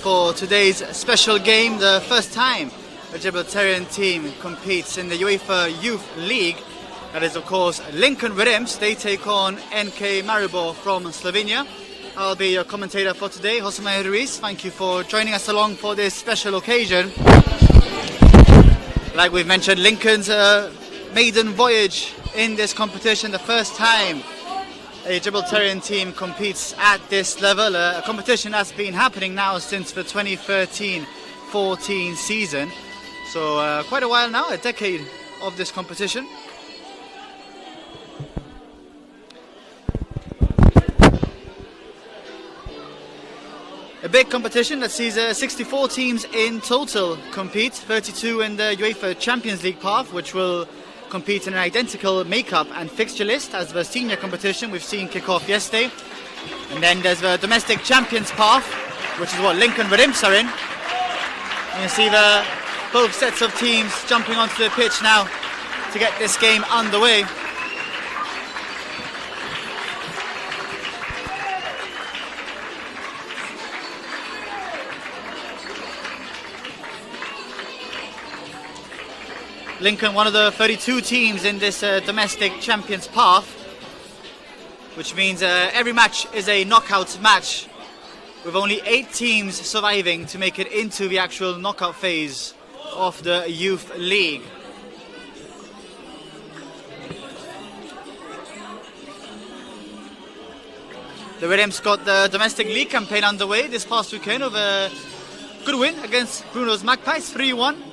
For today's special game, the first time a Gibraltarian team competes in the UEFA Youth League. That is, of course, Lincoln Red Imps. They take on NK Maribor from Slovenia. I'll be your commentator for today, Jose Maria Ruiz. Thank you for joining us along for this special occasion. Like we've mentioned, Lincoln's maiden voyage in this competition, the first time a Gibraltarian team competes at this level, a competition that's been happening now since the 2013-14 season. So quite a while now, a decade of this competition. A big competition that sees 64 teams in total compete, 32 in the UEFA Champions League path, which will compete in an identical makeup and fixture list as the senior competition we've seen kick off yesterday. And then there's the domestic champions path, which is what Lincoln Red Imps are in. And you see both sets of teams jumping onto the pitch now to get this game underway. Lincoln, one of the 32 teams in this domestic champions path, which means every match is a knockout match, with only 8 teams surviving to make it into the actual knockout phase of the Youth League. The Red Imps got the domestic league campaign underway this past weekend with a good win against Bruno's Magpies, 3-1.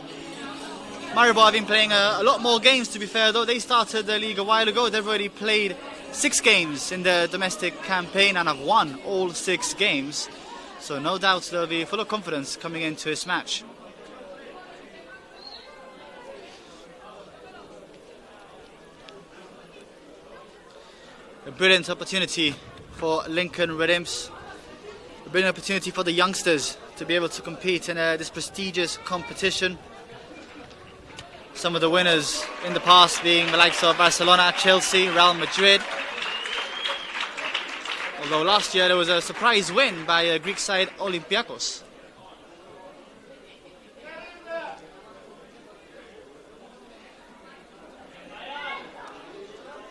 Maribor have been playing a lot more games, to be fair, though. They started the league a while ago. They've already played 6 games in the domestic campaign and have won all 6 games. So no doubt they'll be full of confidence coming into this match. A brilliant opportunity for Lincoln Red Imps. A brilliant opportunity for the youngsters to be able to compete in this prestigious competition. Some of the winners in the past being the likes of Barcelona, Chelsea, Real Madrid. Although last year there was a surprise win by a Greek side, Olympiakos.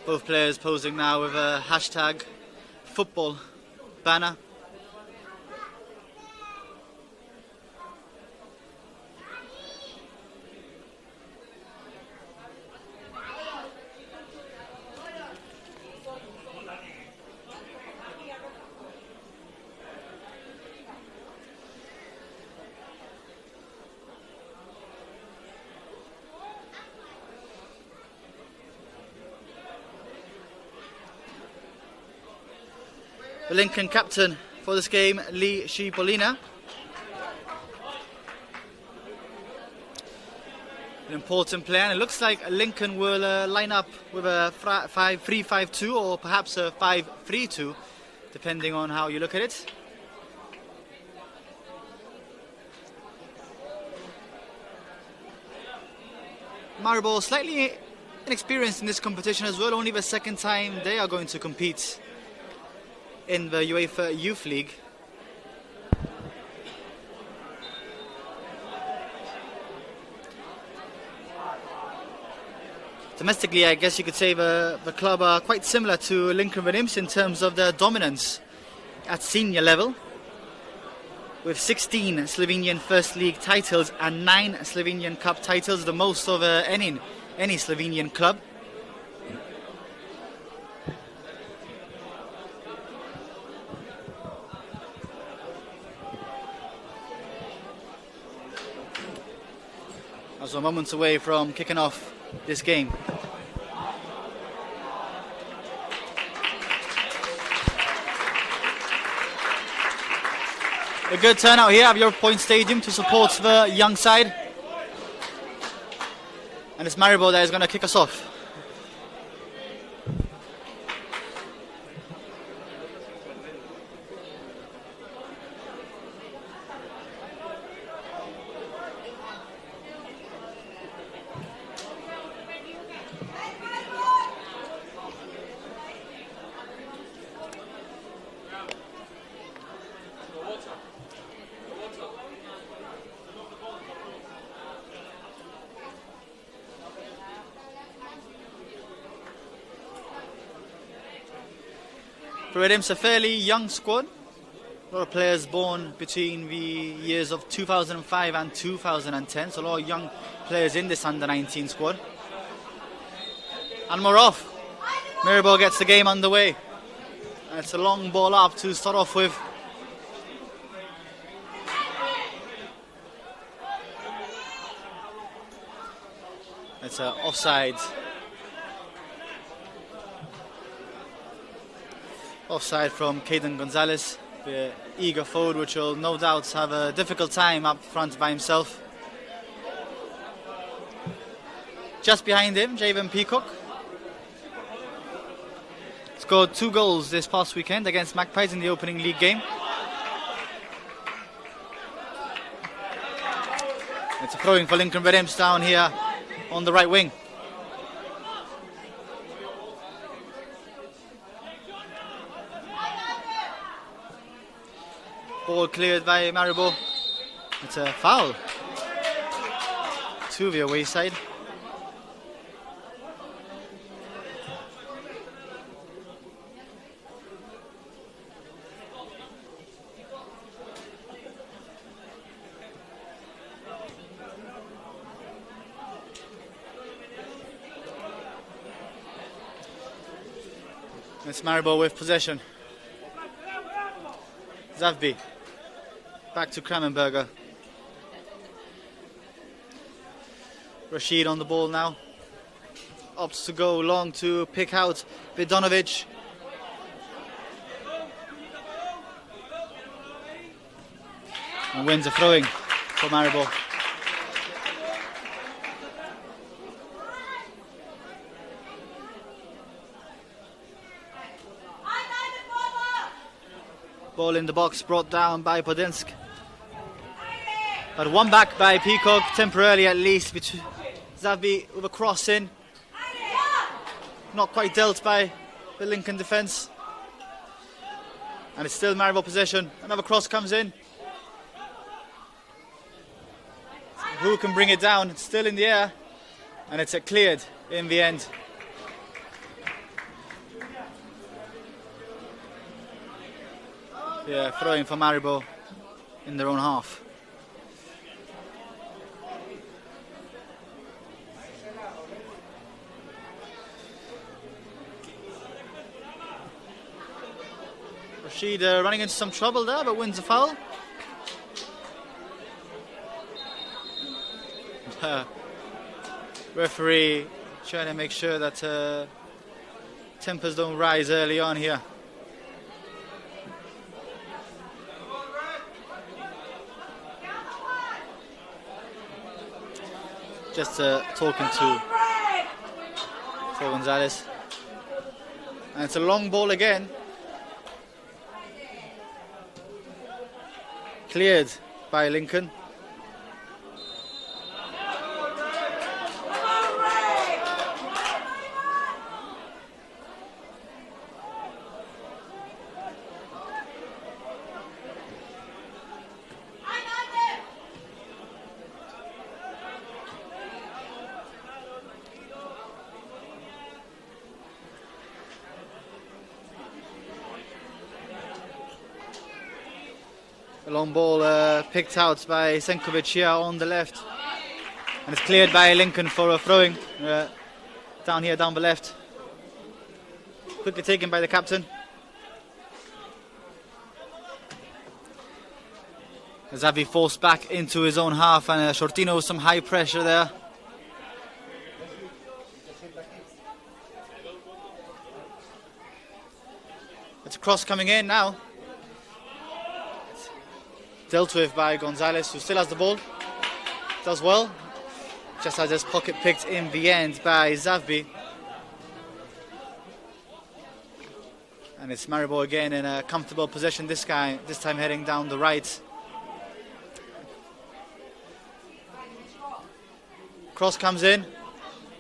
Both players posing now with a hashtag football banner. The Lincoln captain for this game, Lee Shipolina. An important player, and it looks like Lincoln will line up with a 5-3-5-2 or perhaps a 5-3-2, depending on how you look at it. Maribor slightly inexperienced in this competition as well, only the second time they are going to compete in the UEFA Youth League. Domestically, I guess you could say the club are quite similar to Lincoln Red Imps in terms of their dominance at senior level, with 16 Slovenian First League titles and 9 Slovenian Cup titles, the most of any Slovenian club. So moments away from kicking off this game. A good turnout here at Europoint Stadium to support the young side. And it's Maribor that is going to kick us off. Red Imps, a fairly young squad. A lot of players born between the years of 2005 and 2010, so a lot of young players in this under-19 squad. And we're off. Maribor gets the game underway. And it's a long ball up to start off with. It's an offside. Offside from Caden Gonzalez, the eager forward, which will no doubt have a difficult time up front by himself. Just behind him, Javen Peacock. Scored 2 goals this past weekend against Magpies in the opening league game. It's a throwing for Lincoln Red Imps down here on the right wing. Ball cleared by Maribor. It's a foul to the away side. It's Maribor with possession. Zavbi. Back to Kramenberger. Rashid on the ball now. Opts to go long to pick out Vidanovic. And wins a throwing for Maribor. Ball in the box brought down by Podinsk. But one back by Peacock, temporarily at least, Zavbi with a cross in. Not quite dealt by the Lincoln defence. And it's still Maribor possession. Another cross comes in. Who can bring it down? It's still in the air. And it's cleared in the end. Yeah, throwing for Maribor in their own half. Rashid running into some trouble there, but wins a foul. Referee trying to make sure that tempers don't rise early on here. Just talking to Gonzalez. And it's a long ball again. Cleared by Lincoln. A long ball picked out by Senkovic here on the left. And it's cleared by Lincoln for a throwing down here, down the left. Quickly taken by the captain. Zavbi forced back into his own half, and Shortino with some high pressure there. It's a cross coming in now. Dealt with by Gonzalez, who still has the ball. Does well. Just has his pocket picked in the end by Zavbi. And it's Maribor again in a comfortable position, this time heading down the right. Cross comes in.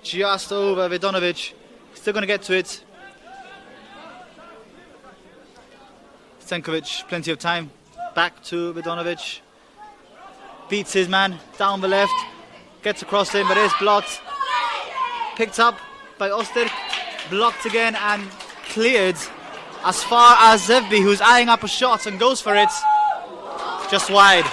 Just over Vidonovic. Still going to get to it. Senkovic, plenty of time. Back to Vidonovic. Beats his man down the left. Gets across him, but is blocked. Picked up by Oster. Blocked again and cleared as far as Zavbi, who's eyeing up a shot and goes for it. Just wide.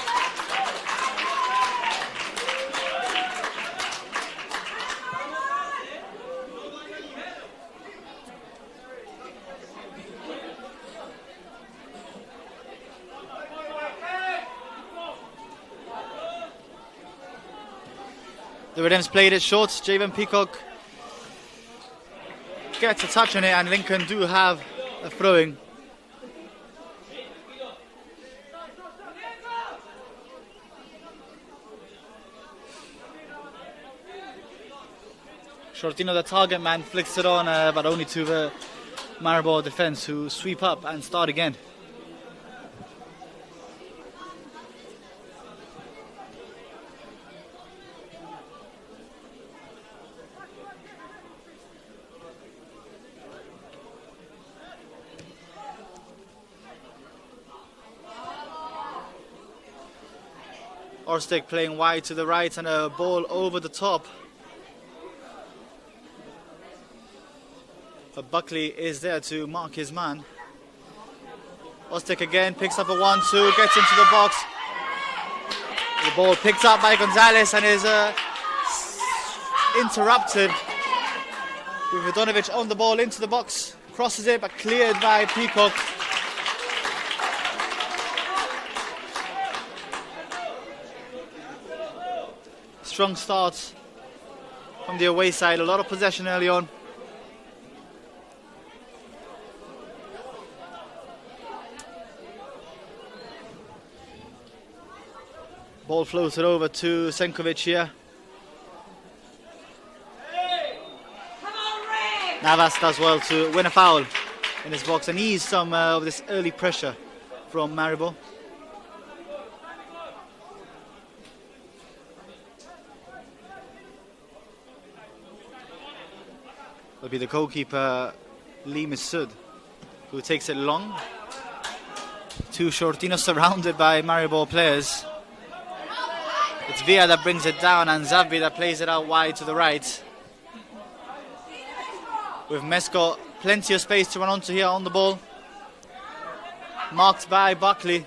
The Redems played it short. Javen Peacock gets a touch on it, and Lincoln do have a throwing. Shortino, the target man, flicks it on, but only to the Maribor defense, who sweep up and start again. Orstek playing wide to the right, and a ball over the top. But Buckley is there to mark his man. Orstek again picks up a 1-2, gets into the box. The ball picked up by Gonzalez and is interrupted. With Vidonovic on the ball into the box. Crosses it, but cleared by Peacock. Strong start from the away side, a lot of possession early on. Ball floated over to Senkovic here. Navas does well to win a foul in his box and ease some of this early pressure from Maribor. will be the goalkeeper Lee Masud, who takes it long. Two Shortinos surrounded by Maribor players. It's Villa that brings it down and Zavvi that plays it out wide to the right. With Mesco plenty of space to run onto here on the ball. Marked by Buckley.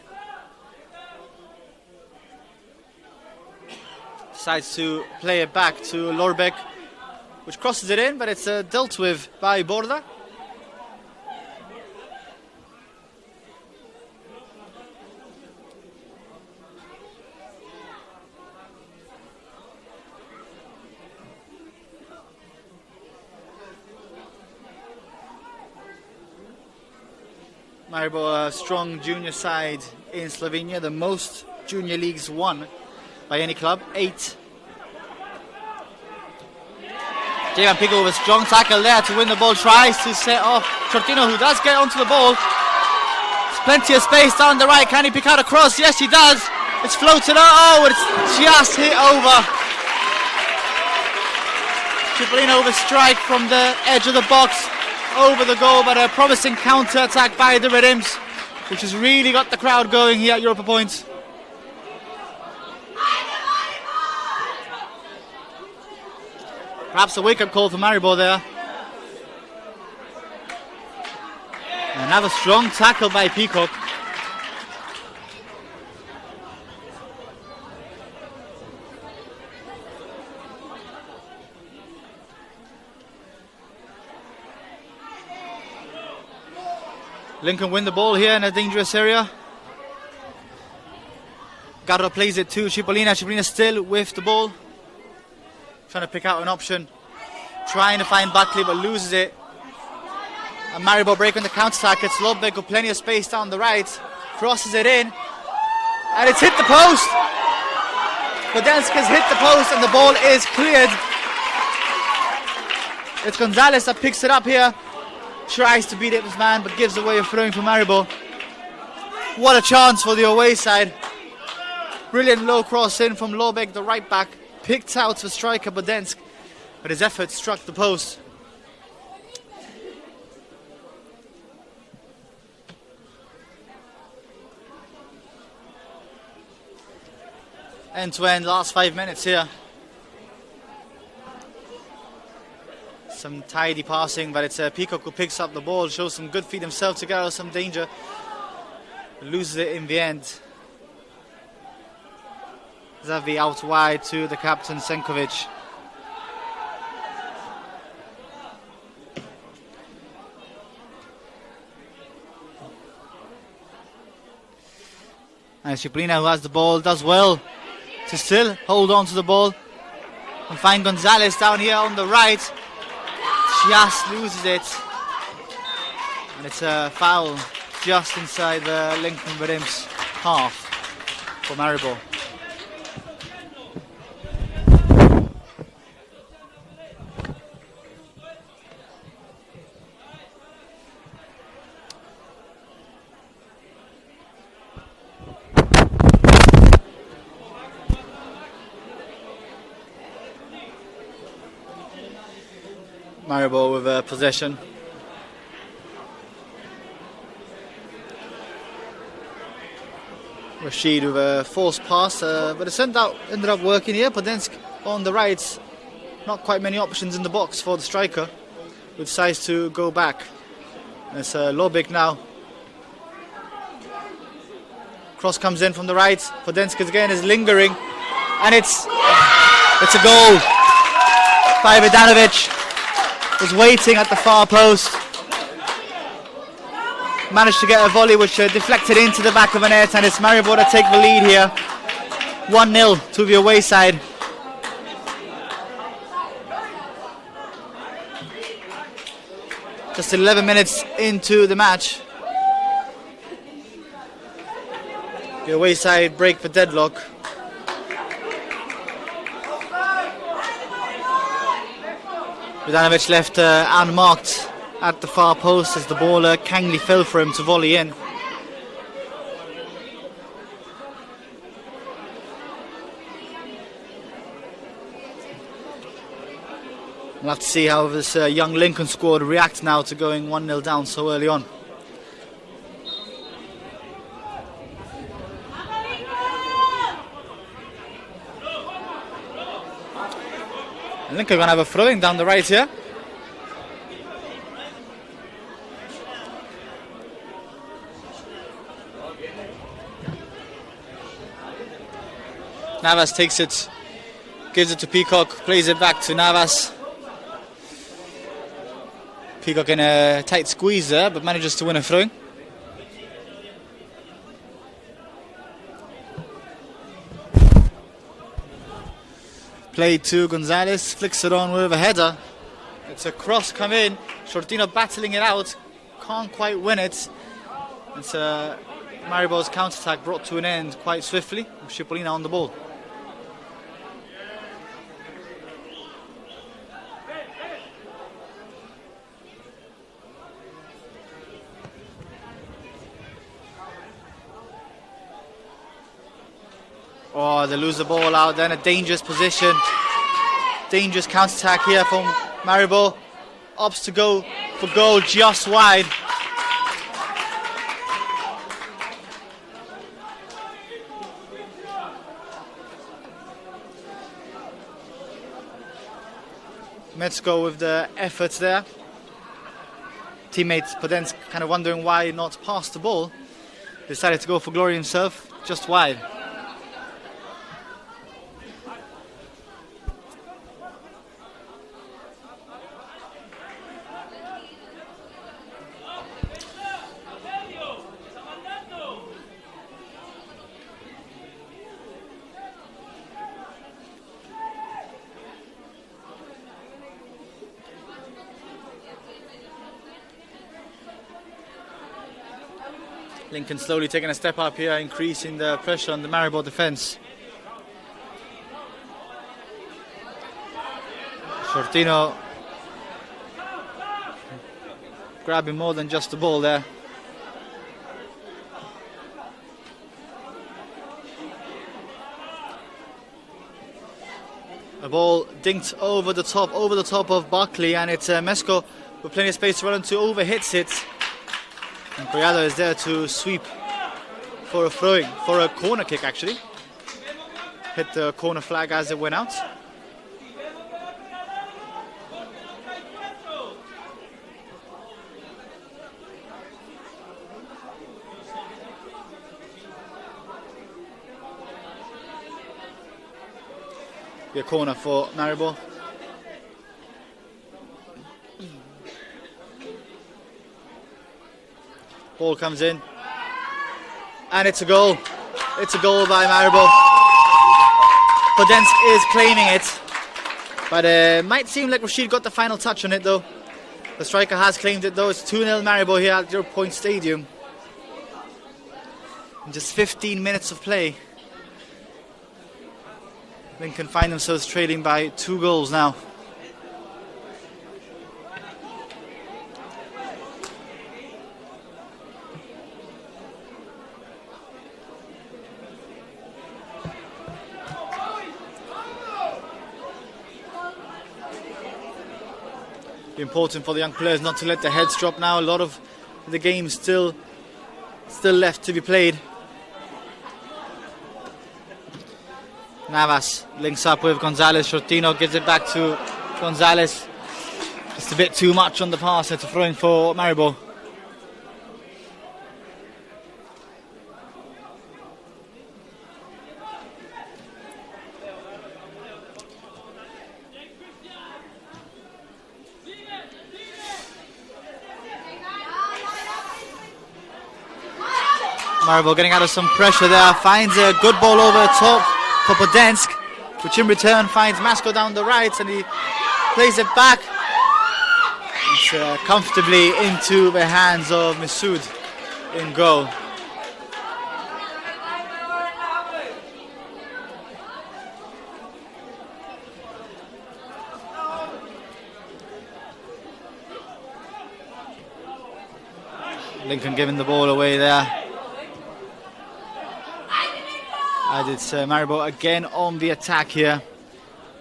Decides to play it back to Lorbeck, which crosses it in, but it's dealt with by Borda. Maribor, a strong junior side in Slovenia, the most junior leagues won by any club, 8. Javan Pico with a strong tackle there to win the ball, tries to set off Shortino, who does get onto the ball. There's plenty of space down the right. Can he pick out a cross? Yes, he does. It's floated out. Oh, it's just hit over. Cipollina with a strike from the edge of the box over the goal, but a promising counter-attack by the Redims, which has really got the crowd going here at Europa Point. Perhaps a wake-up call for Maribor there. Another strong tackle by Peacock. Lincoln win the ball here in a dangerous area. Garro plays it to Cipollina. Cipollina still with the ball. Trying to pick out an option. Trying to find Buckley but loses it. And Maribor break on the counter-attack. It's Lobbeck with plenty of space down the right. Crosses it in. And it's hit the post. Kodenska's hit the post and the ball is cleared. It's Gonzalez that picks it up here. Tries to beat it with man but gives away a throwing for Maribor. What a chance for the away side. Brilliant low cross in from Lobbeck, the right back. Picked out for striker Bodensk, but his effort struck the post. End to end, last 5 minutes here. Some tidy passing, but it's Peacock who picks up the ball, shows some good feet himself to get out of some danger. Loses it in the end. Zavvi out wide to the captain Senkovic. And Cipollina, who has the ball, does well to still hold on to the ball and find Gonzalez down here on the right. Just loses it, and it's a foul just inside the Lincoln Redims half for Maribor. Maribor with possession. Rashid with a forced pass, but it ended up working here. Podensk on the right. Not quite many options in the box for the striker, who decides to go back. It's Lobik now. Cross comes in from the right. Podensk again is lingering, and it's a goal by Vidanovic. Was waiting at the far post. Managed to get a volley which deflected into the back of the net, and it's Maribor to take the lead here. 1-0 to the away side. Just 11 minutes into the match. The away side break for deadlock. Vidanovic left unmarked at the far post as the ball kindly fell for him to volley in. We'll have to see how this young Lincoln squad reacts now to going 1-0 down so early on. And Lincoln are going to have a throwing down the right here. Navas takes it, gives it to Peacock, plays it back to Navas. Peacock in a tight squeeze there, but manages to win a throwing. Play to Gonzalez, flicks it on with a header. It's a cross come in, Shortino battling it out, can't quite win it. It's Maribor's counter-attack brought to an end quite swiftly, with Cipollina on the ball. Oh, they lose the ball out, then a dangerous position. Dangerous counter-attack here from Maribor. Opts to go for goal just wide. Metzko with the efforts there. Teammates Podensk kind of wondering why not pass the ball. Decided to go for glory himself, just wide. Lincoln slowly taking a step up here, increasing the pressure on the Maribor defence. Shortino grabbing more than just the ball there. A ball dinked over the top of Barkley, and it's Mesko with plenty of space to run into, overhits it. And Collado is there to sweep for a throwing, for a corner kick actually. Hit the corner flag as it went out. Be a corner for Maribor. Ball comes in, and it's a goal. It's a goal by Maribor. Podensk is claiming it, but it might seem like Rashid got the final touch on it though. The striker has claimed it though. It's 2-0 Maribor here at 0 Point Stadium. In just 15 minutes of play, Lincoln find themselves trailing by 2 goals now. Important for the young players not to let their heads drop now. A lot of the game still left to be played. Navas links up with Gonzalez. Shortino gives it back to Gonzalez. Just a bit too much on the pass. It's a throw-in for Maribor. Maribor getting out of some pressure there, finds a good ball over the top for Podensk, which in return finds Masko down the right, and he plays it back. It's comfortably into the hands of Masood in goal. Lincoln giving the ball away there. And it's Maribor again on the attack here.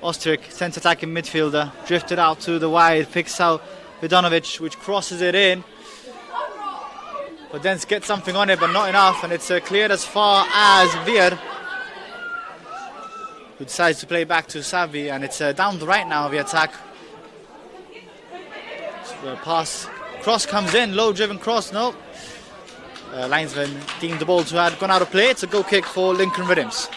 Ostrick, centre attacking midfielder, drifted out to the wide, picks out Vidanovic, which crosses it in. But then gets something on it, but not enough, and it's cleared as far as Vir, who decides to play back to Savi, and it's down the right now, the attack. So the pass, cross comes in, low-driven cross, no. Linesman deemed the ball to have gone out of play. It's a goal kick for Lincoln Rhythms.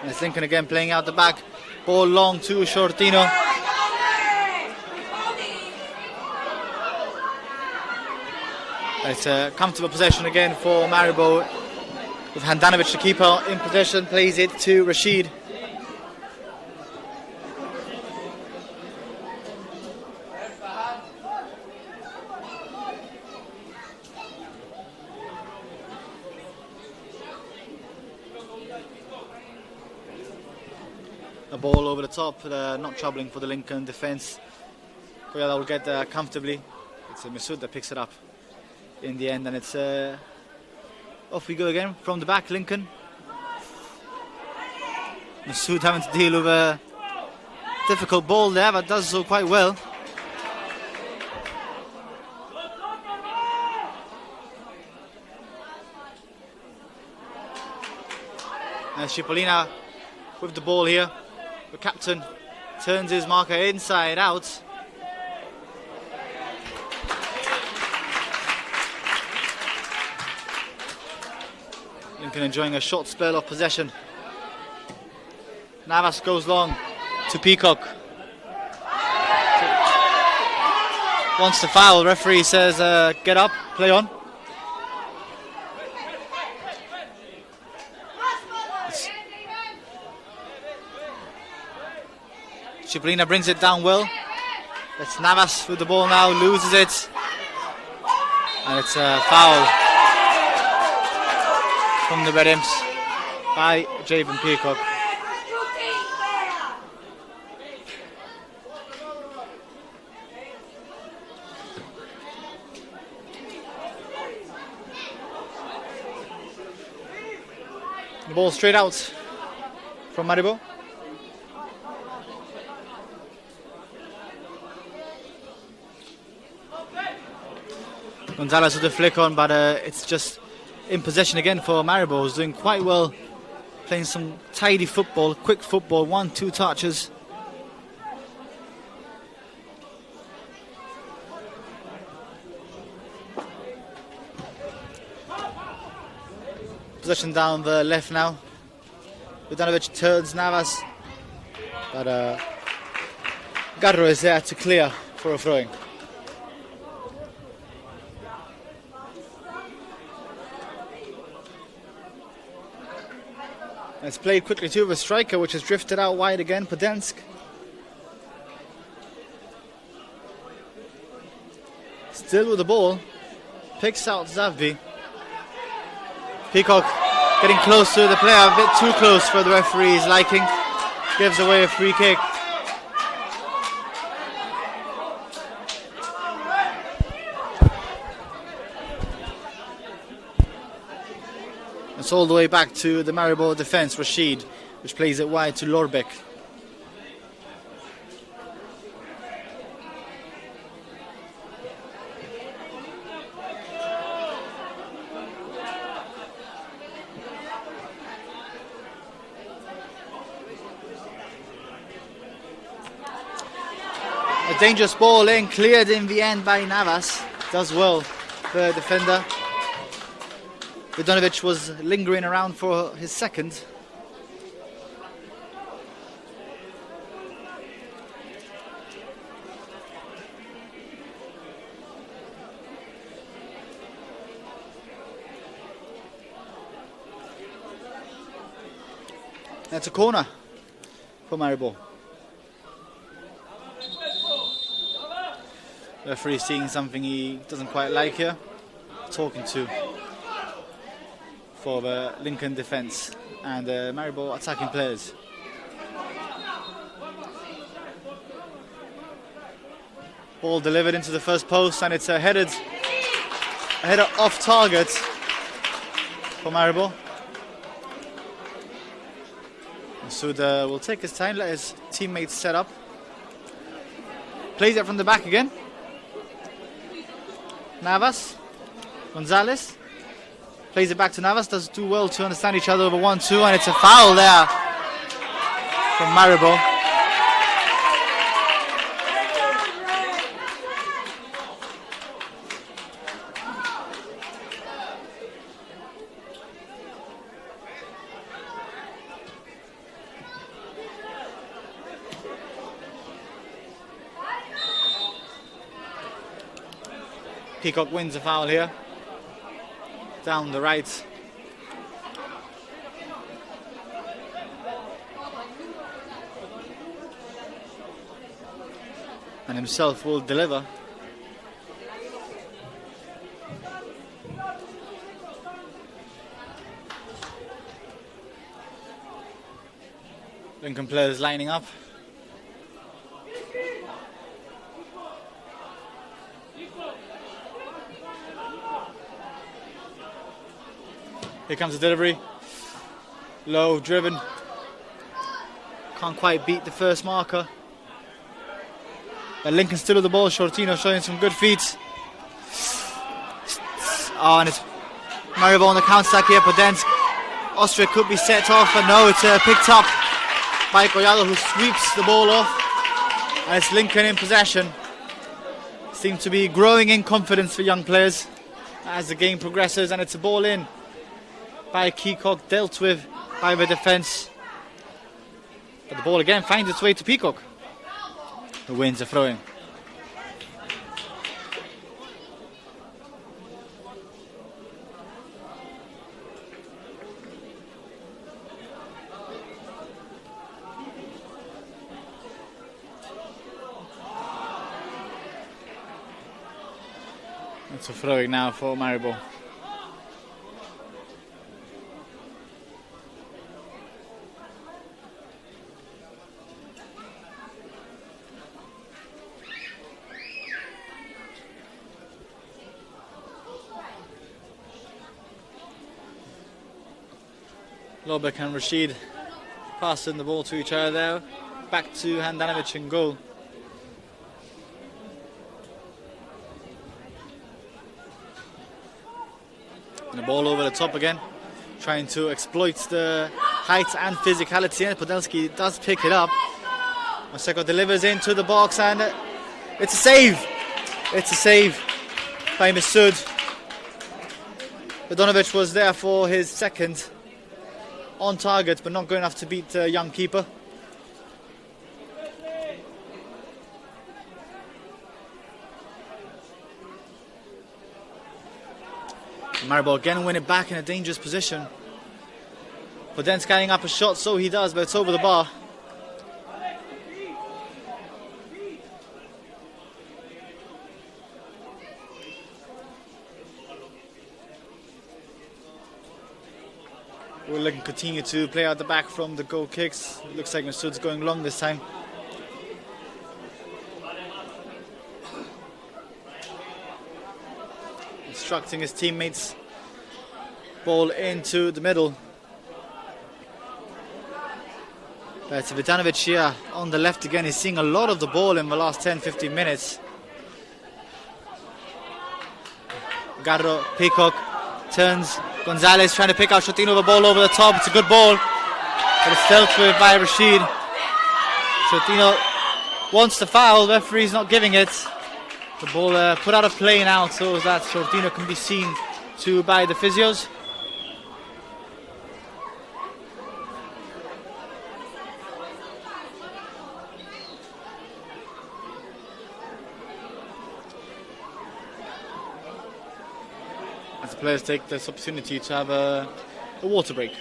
And it's Lincoln again playing out the back. Ball long to Shortino. It's a comfortable possession again for Maribor, with Handanovic, the keeper, in possession, plays it to Rashid. A ball over the top, not troubling for the Lincoln defence. Koyala will get there comfortably. It's Masoud that picks it up in the end, and it's off we go again from the back, Lincoln. Masoud having to deal with a difficult ball there, but does so quite well. And Cipollina with the ball here. The captain turns his marker inside out. Lincoln enjoying a short spell of possession. Navas goes long to Peacock. Wants to foul. Referee says get up, play on. Cipollina brings it down well. That's Navas with the ball now, loses it. And it's a foul from the Red Imps by Javen Peacock. The ball straight out from Maribor. Gonzalez with the flick on, but it's just in possession again for Maribor, who's doing quite well, playing some tidy football, quick football, 1-2 touches. Possession down the left now. Vidanovic turns Navas, but Garro is there to clear for a throwing. It's played quickly to the striker, which has drifted out wide again, Podensk. Still with the ball, picks out Zavbi. Peacock getting close to the player, a bit too close for the referee's liking. Gives away a free kick. It's all the way back to the Maribor defence, Rashid, which plays it wide to Lorbek. A dangerous ball in, cleared in the end by Navas. Does well, the defender. Vidanovic was lingering around for his second. That's a corner for Maribor. The referee seeing something he doesn't quite like here. Talking to for the Lincoln defence and the Maribor attacking players. Ball delivered into the first post, and it's a header off target for Maribor. Masoud will take his time, let his teammates set up. Plays it from the back again. Navas, Gonzalez. Plays it back to Navas, does do well to understand each other over 1-2, and it's a foul there from Maribor. Peacock wins a foul here. Down the right. And himself will deliver. Lincoln players lining up. Here comes the delivery. Low, driven. Can't quite beat the first marker. But Lincoln still with the ball. Shortino showing some good feet. Oh, and it's Maribor on the counter-attack here. Podensk. Austria could be set off, but no, it's picked up by Collado, who sweeps the ball off. And it's Lincoln in possession. Seems to be growing in confidence for young players as the game progresses, and it's a ball in by Peacock, dealt with by the defence. But the ball again finds its way to Peacock, who wins the throw-in. It's a throw-in now for Maribor. Lobek and Rashid passing the ball to each other there. Back to Handanovic in goal. And the ball over the top again, trying to exploit the height and physicality, and Podolski does pick it up. Maseko delivers into the box, and it's a save. It's a save by Masoud. Radonovic was there for his second. On target, but not good enough to beat the young keeper. Maribor again win it back in a dangerous position. But then scanning up a shot, so he does, but it's over the bar. We'll continue to play out the back from the goal kicks. It looks like Masoud's going long this time. Instructing his teammates. Ball into the middle. That's Vidanovic here on the left again. He's seeing a lot of the ball in the last 10-15 minutes. Garro, Peacock, turns. Gonzalez trying to pick out Shotino, the ball over the top. It's a good ball, but it's dealt with by Rashid. Shotino wants the foul, the referee's not giving it. The ball put out of play now so that Shortino can be seen to by the physios. As the players take this opportunity to have a water break.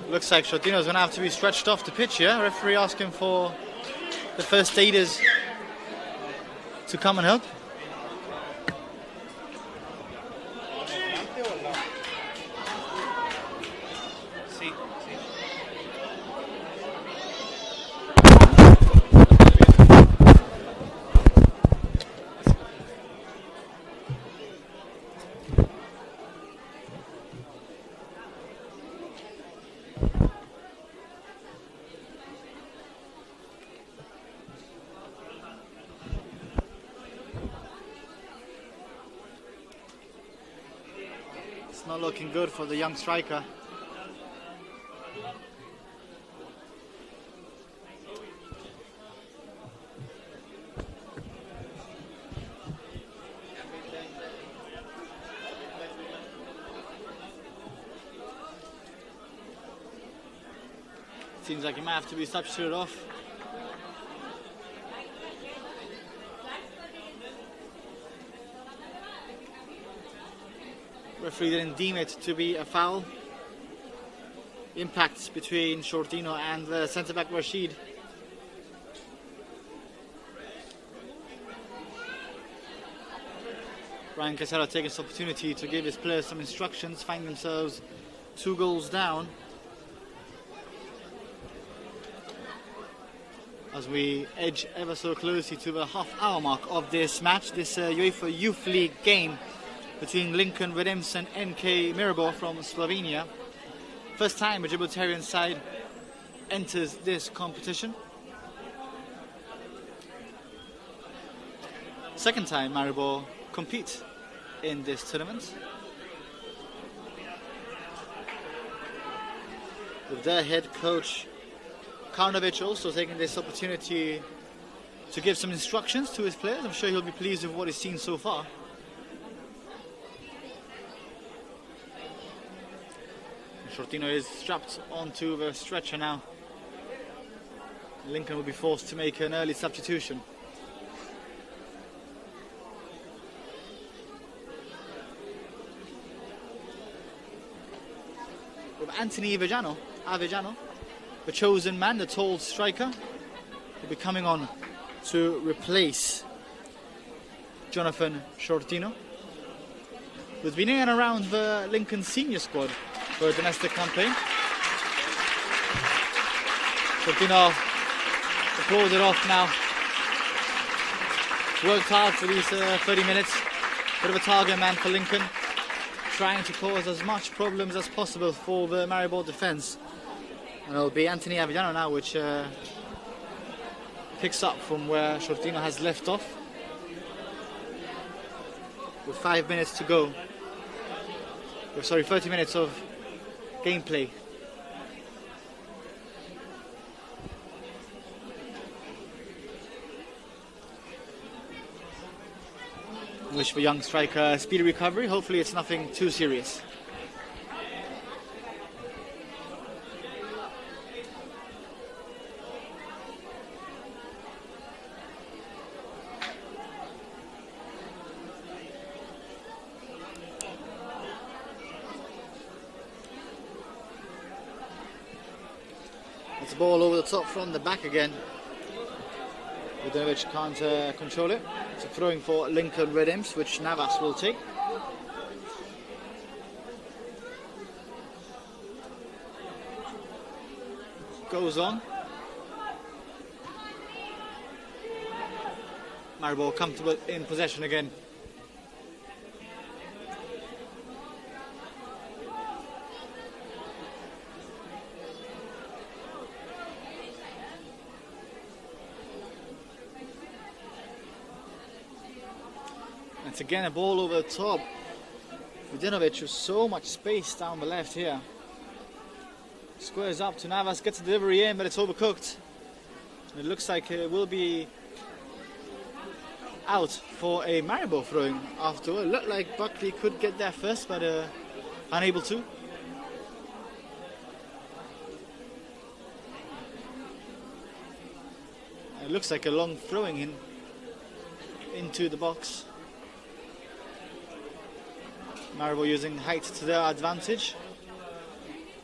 Looks like Shortino's going to have to be stretched off the pitch here. Referee asking for the first aiders to come and help. Not looking good for the young striker. Seems like he might have to be substituted off. Referee didn't deem it to be a foul. Impact between Shortino and the centre-back Rashid. Ryan Casella taking this opportunity to give his players some instructions, find themselves 2 goals down. As we edge ever so closely to the half-hour mark of this match, this UEFA Youth League game between Lincoln Redems and NK Maribor from Slovenia. First time a Gibraltarian side enters this competition. Second time Maribor compete in this tournament. With their head coach Karnovic also taking this opportunity to give some instructions to his players. I'm sure he'll be pleased with what he's seen so far. Shortino is strapped onto the stretcher now. Lincoln will be forced to make an early substitution. With Anthony Avellano, the chosen man, the tall striker, will be coming on to replace Jonathan Shortino, who's been in and around the Lincoln senior squad for a domestic campaign. Shortino applauded off now. Worked hard for these 30 minutes. Bit of a target man for Lincoln, trying to cause as much problems as possible for the Maribor defence. And it'll be Anthony Avellano now, which picks up from where Shortino has left off. With 5 minutes to go. 30 minutes of gameplay. Wish the young striker a speedy recovery. Hopefully it's nothing too serious. It's a ball over the top from the back again. Udinovic can't control it. It's a throwing for Lincoln Red Imps, which Navas will take. Goes on. Maribor comfortable in possession again. It's again a ball over the top. Udinovic with so much space down the left here. Squares up to Navas, gets the delivery in, but it's overcooked. It looks like it will be out for a Maribor throwing afterward. It looked like Buckley could get there first, but unable to. It looks like a long throwing into the box. Maribor using height to their advantage.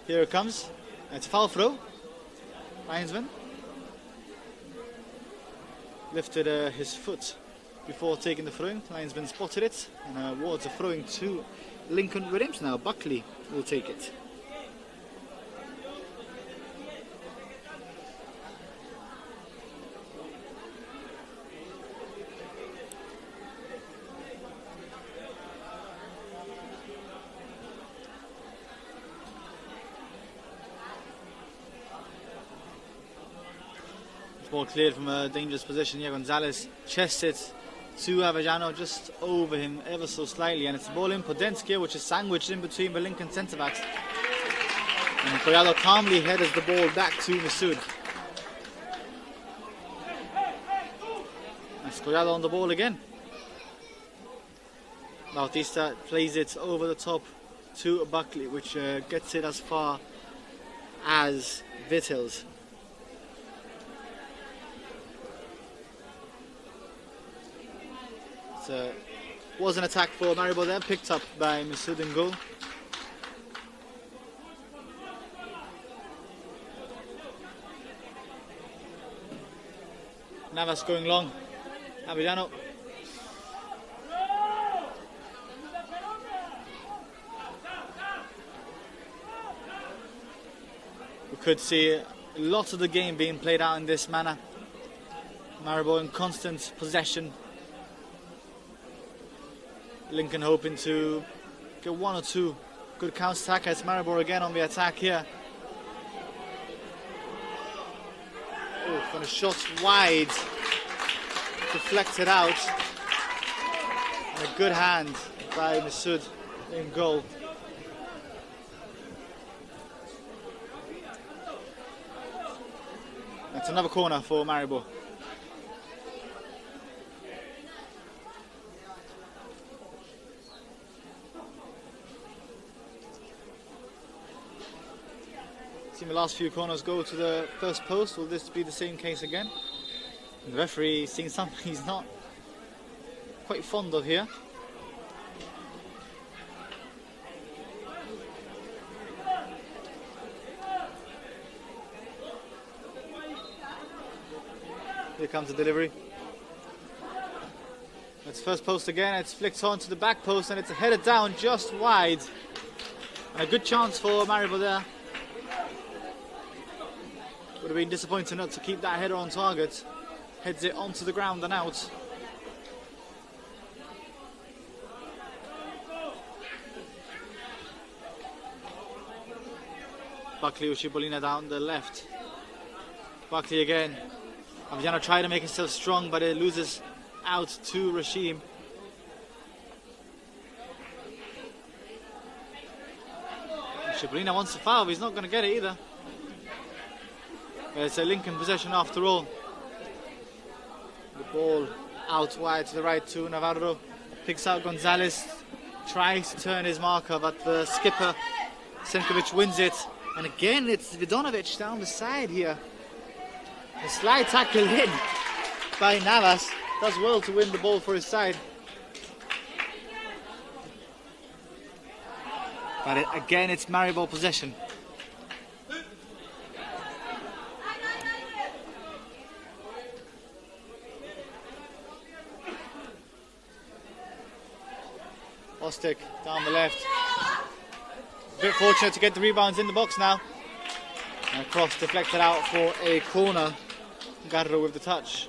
Here it comes. It's a foul throw. Linesman. lifted his foot before taking the throwing. Linesman spotted it and awards a throwing to Lincoln Williams. Now Buckley will take it. Ball cleared from a dangerous position here. Gonzalez chests it to Avellano, just over him ever so slightly, and it's the ball in Podensky, which is sandwiched in between the Lincoln centre backs. And Collado calmly headers the ball back to Masood. That's Collado on the ball again. Bautista plays it over the top to Buckley, which gets it as far as Vittels. Was an attack for Maribor there, picked up by Masood in goal. Navas going long. Avellano. We could see lots of the game being played out in this manner. Maribor in constant possession. Lincoln hoping to get one or two good counter-attack. It's Maribor again on the attack here. Oh, and a shot wide, deflected out. And a good hand by Masood in goal. That's another corner for Maribor. Seen the last few corners go to the first post. Will this be the same case again? And the referee seeing something he's not quite fond of here. Here comes the delivery. It's first post again. It's flicked on to the back post and it's headed down just wide. And a good chance for Maribor there. Would have been disappointing not to keep that header on target. Heads it onto the ground and out. Buckley with Cipollina down the left. Buckley again. Avellano tried to make himself strong, but it loses out to Rashim. Cipollina wants to foul, but he's not going to get it either. It's a Lincoln possession after all. The ball out wide to the right to Navarro. Picks out Gonzalez. Tries to turn his marker, but the skipper, Senkovic, wins it. And again, it's Vidonovic down the side here. A slide tackle in by Navas. Does well to win the ball for his side. But again, it's Maribor possession. Ostek down the left. A bit fortunate to get the rebounds in the box now. And a cross deflected out for a corner. Garro with the touch.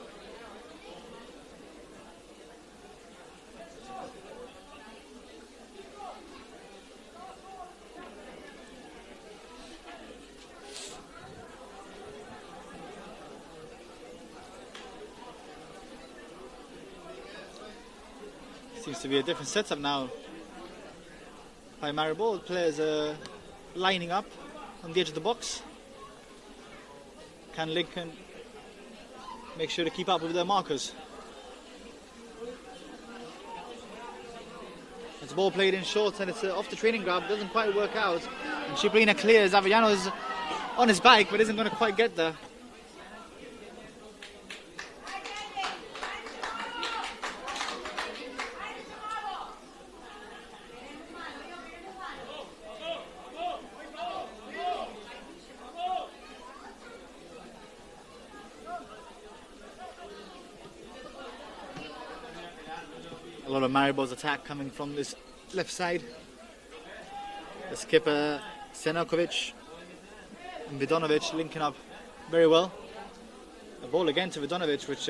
Seems to be a different setup now by Maribor. The players are lining up on the edge of the box. Can Lincoln make sure to keep up with their markers? It's a ball played in short and it's off the training grab. Doesn't quite work out. And Cipollina clears. Avellano is on his bike but isn't going to quite get there. A lot of Maribor's attack coming from this left side. The skipper Senakovic and Vidanovic linking up very well. A ball again to Vidanovic, which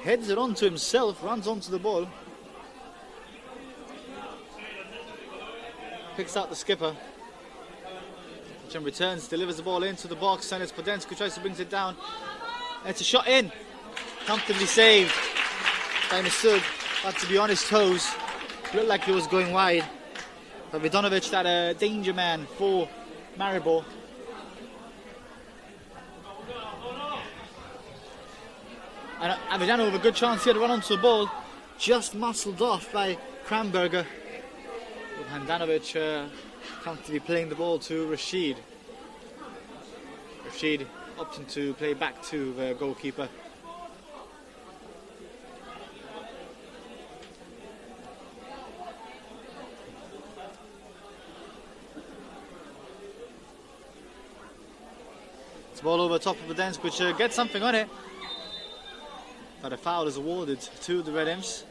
heads it onto himself, runs onto the ball. Picks out the skipper, which then returns, delivers the ball into the box, and it's Podensk who tries to bring it down. And it's a shot in, comfortably saved by Masud. But to be on his toes, looked like he was going wide. But Vidanovic, that danger man for Maribor. And Avellano with a good chance here to run onto the ball, just muscled off by Kramberger. With Handanovic comfortably playing the ball to Rashid. Rashid opting to play back to the goalkeeper. It's ball over top of Podensk, which gets something on it. But a foul is awarded to the Red Imps.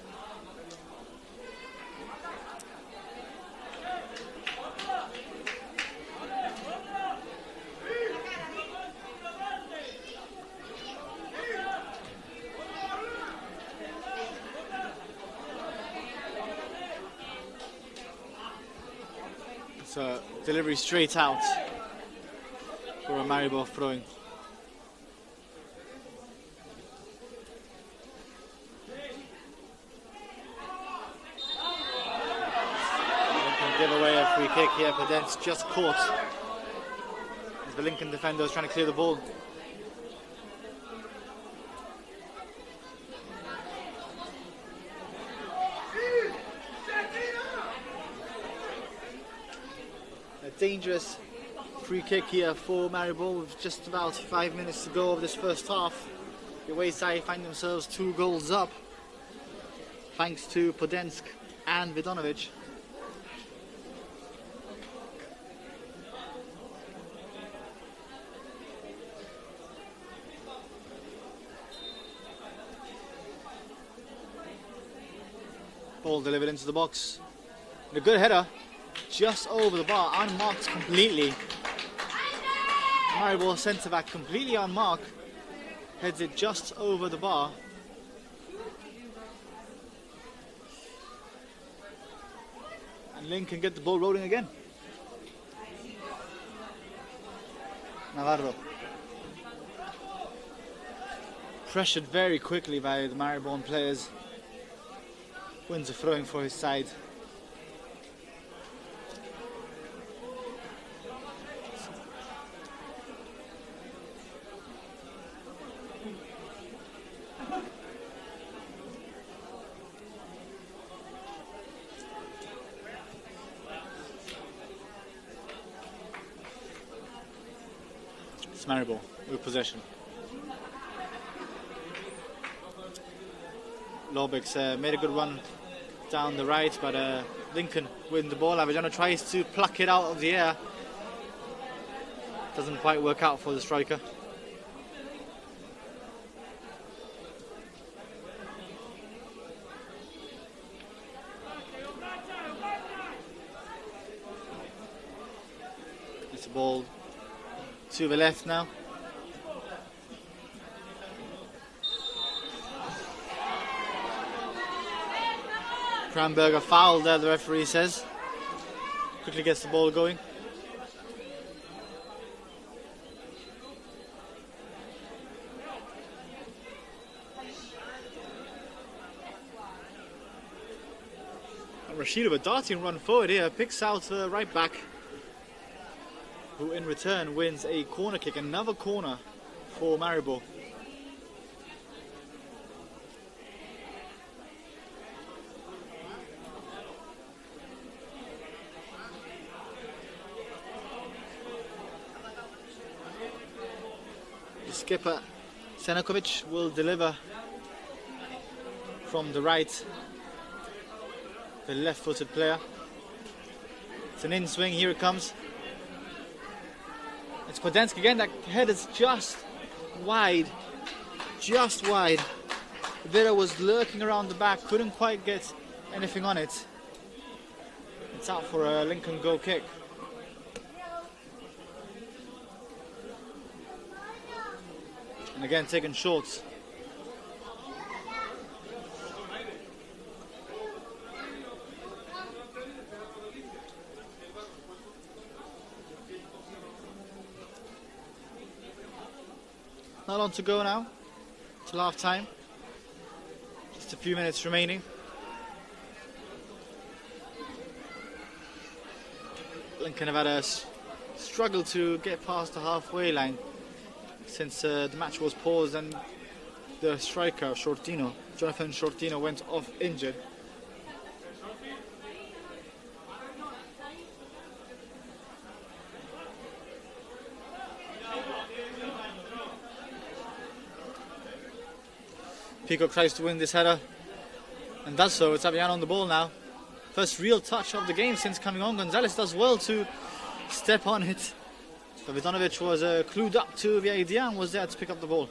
So delivery straight out for a Maribor throwing. Give away a free kick here, but then it's just caught as the Lincoln defender is trying to clear the ball. A dangerous free kick here for Maribor with just about 5 minutes to go of this first half. The away side find themselves 2 goals up thanks to Podensk and Vidanovic. Ball delivered into the box. And a good header, just over the bar, unmarked completely. Maribor centre back completely unmarked, heads it just over the bar. And Lynn can get the ball rolling again. Navarro. Pressured very quickly by the Maribor players. Wins a throwing for his side. It's Maribor with possession. Lobix made a good run down the right, but Lincoln win the ball. Avellano tries to pluck it out of the air. Doesn't quite work out for the striker. It's a ball to the left now. Kramberger fouled there, the referee says. Quickly gets the ball going. And Rashid with a darting run forward here, picks out the right back, who in return wins a corner kick, another corner for Maribor. Skipper Senakovic will deliver from the right, the left-footed player. It's an in-swing, here it comes. It's Podensk again, that head is just wide, Vera was lurking around the back, couldn't quite get anything on it. It's out for a Lincoln goal kick. And again, taken short. Not long to go now, till half time. Just a few minutes remaining. Lincoln have had a struggle to get past the halfway line since the match was paused and the striker, Jonathan Shortino, went off injured. Peacock tries to win this header and does so. It's Aviano on the ball now. First real touch of the game since coming on. Gonzalez does well to step on it. But Vidanovic was clued up to the idea and was there to pick up the ball.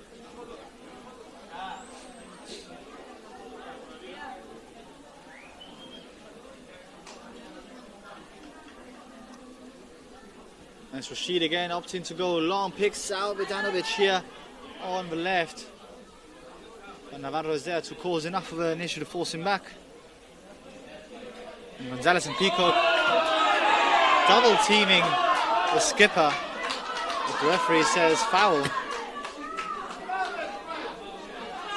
And it's Rashid again, opting to go long, picks out Vidanovic here on the left. And Navarro is there to cause enough of an issue to force him back. And Gonzalez and Peacock double teaming the skipper. But the referee says foul.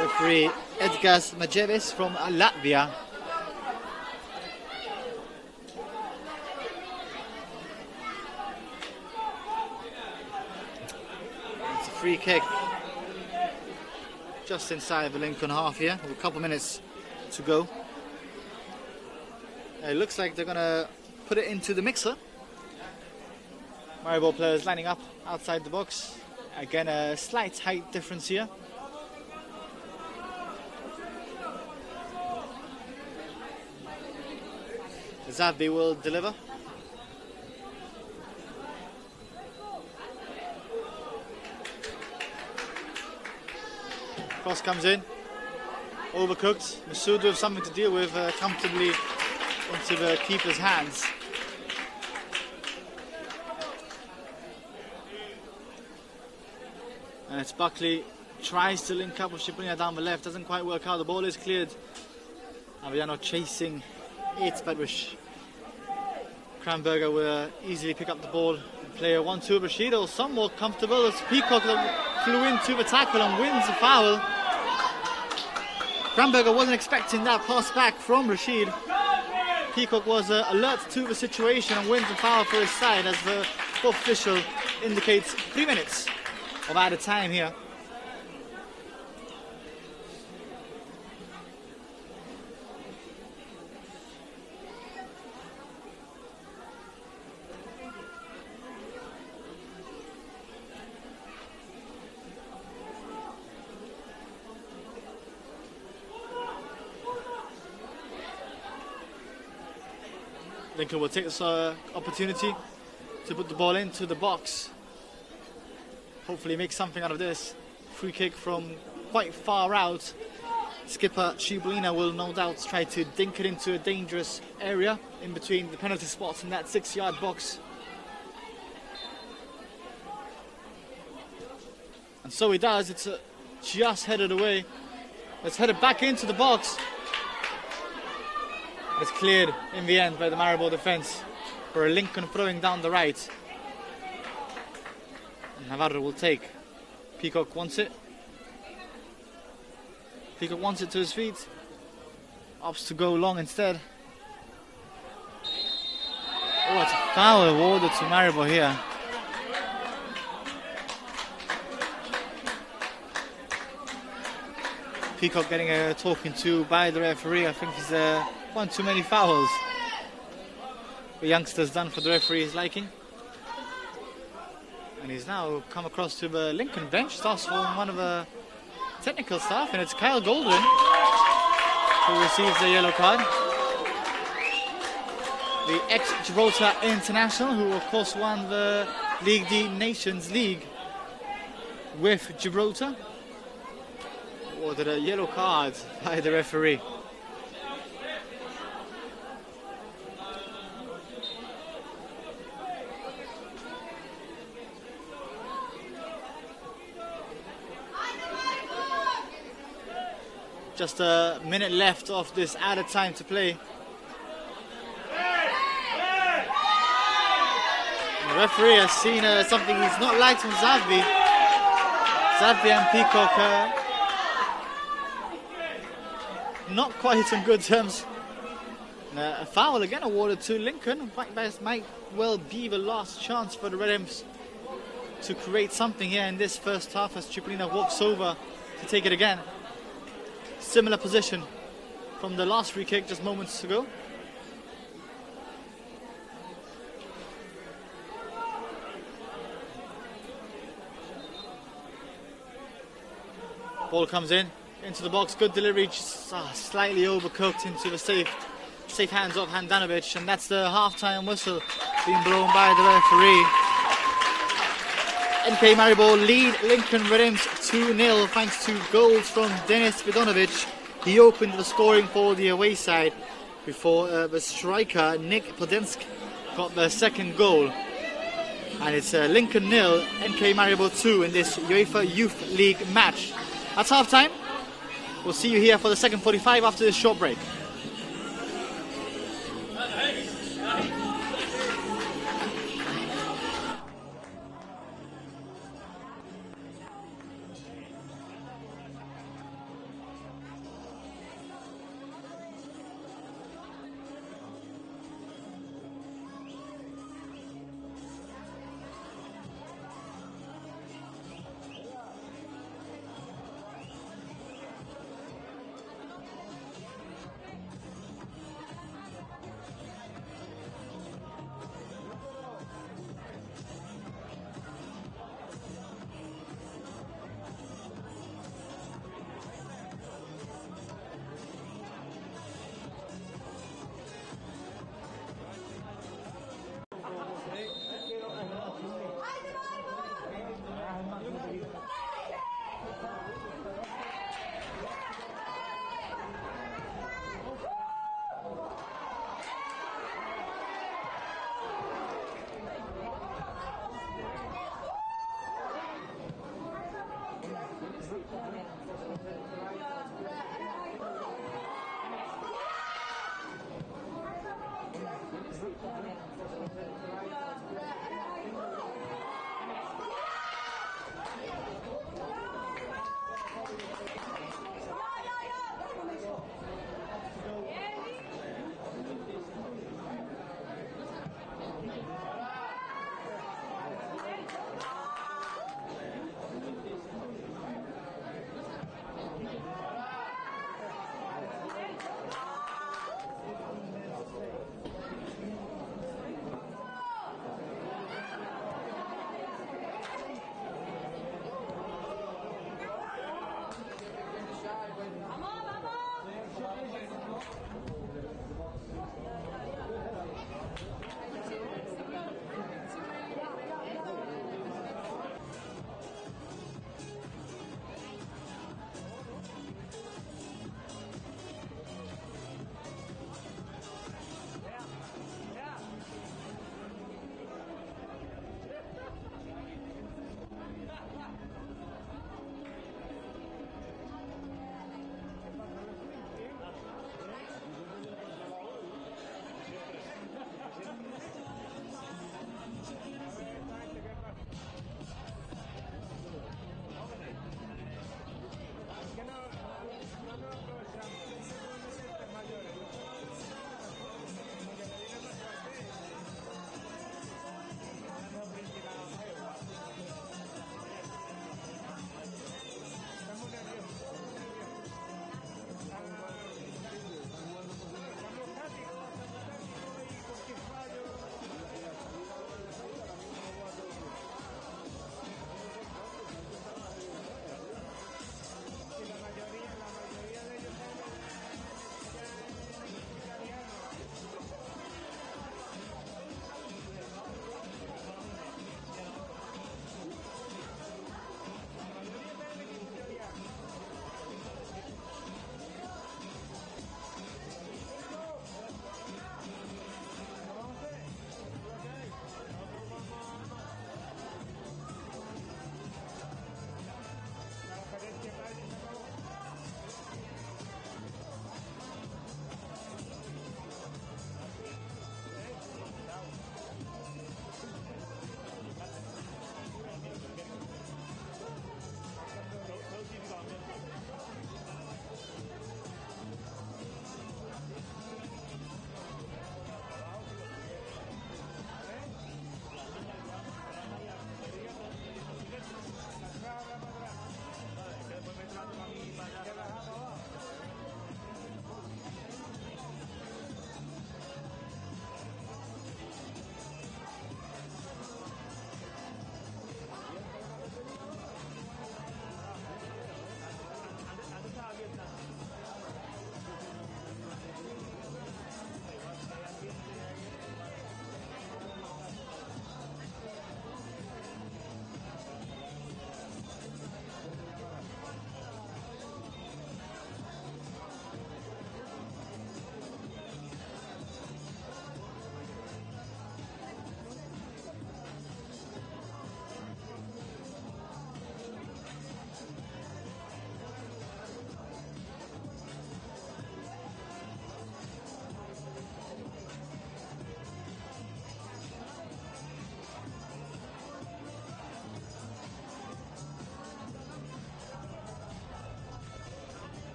Referee Edgars Majevis from Latvia. It's a free kick. Just inside the Lincoln half here, with a couple of minutes to go. It looks like they're going to put it into the mixer. Maribor players lining up outside the box. Again, a slight height difference here. Zabbi will deliver. Cross comes in, overcooked. Masudu have something to deal with comfortably into the keeper's hands. And it's Buckley, tries to link up with Shibuya down the left, doesn't quite work out, the ball is cleared. Aviano chasing it, but Kramberger will easily pick up the ball. Player 1-2, Rashido, somewhat comfortable as Peacock flew into the tackle and wins the foul. Kramberger wasn't expecting that pass back from Rashid. Peacock was alert to the situation and wins the foul for his side as the fourth official indicates 3 minutes of added time here. Lincoln will take this opportunity to put the ball into the box. Hopefully make something out of this. Free kick from quite far out. Skipper Shibuya will no doubt try to dink it into a dangerous area in between the penalty spots in that 6-yard box. And so he does. It's just headed away. It's headed back into the box. It's cleared in the end by the Maribor defence for a Lincoln throwing down the right. And Navarro will take. Peacock wants it. Peacock wants it to his feet. Opts to go long instead. Oh, it's a foul awarded to Maribor here. Peacock getting a talking to by the referee. I think he's one too many fouls. The youngster's done for the referee's liking. And he's now come across to the Lincoln bench, starts from one of the technical staff, and it's Kyle Goldwyn who receives the yellow card. The ex-Gibraltar international, who of course won the League D Nations League with Gibraltar. Ordered a yellow card by the referee. Just a minute left of this added time to play. The referee has seen something he's not liked from Zavbi. Zavbi and Peacock not quite on good terms. A foul again awarded to Lincoln. Might well be the last chance for the Red Imps to create something here in this first half as Cipollina walks over to take it again. Similar position from the last free kick just moments ago. Ball comes into the box, good delivery, just slightly overcooked into the safe hands of Handanovic, and that's the half-time whistle being blown by the referee. NK Maribor lead Lincoln Red Imps 2-0 thanks to goals from Denis Vidonovic. He opened the scoring for the away side before the striker Nick Podensk got the second goal. And it's Lincoln 0, NK Maribor 2 in this UEFA Youth League match. That's half-time. We'll see you here for the second 45 after this short break.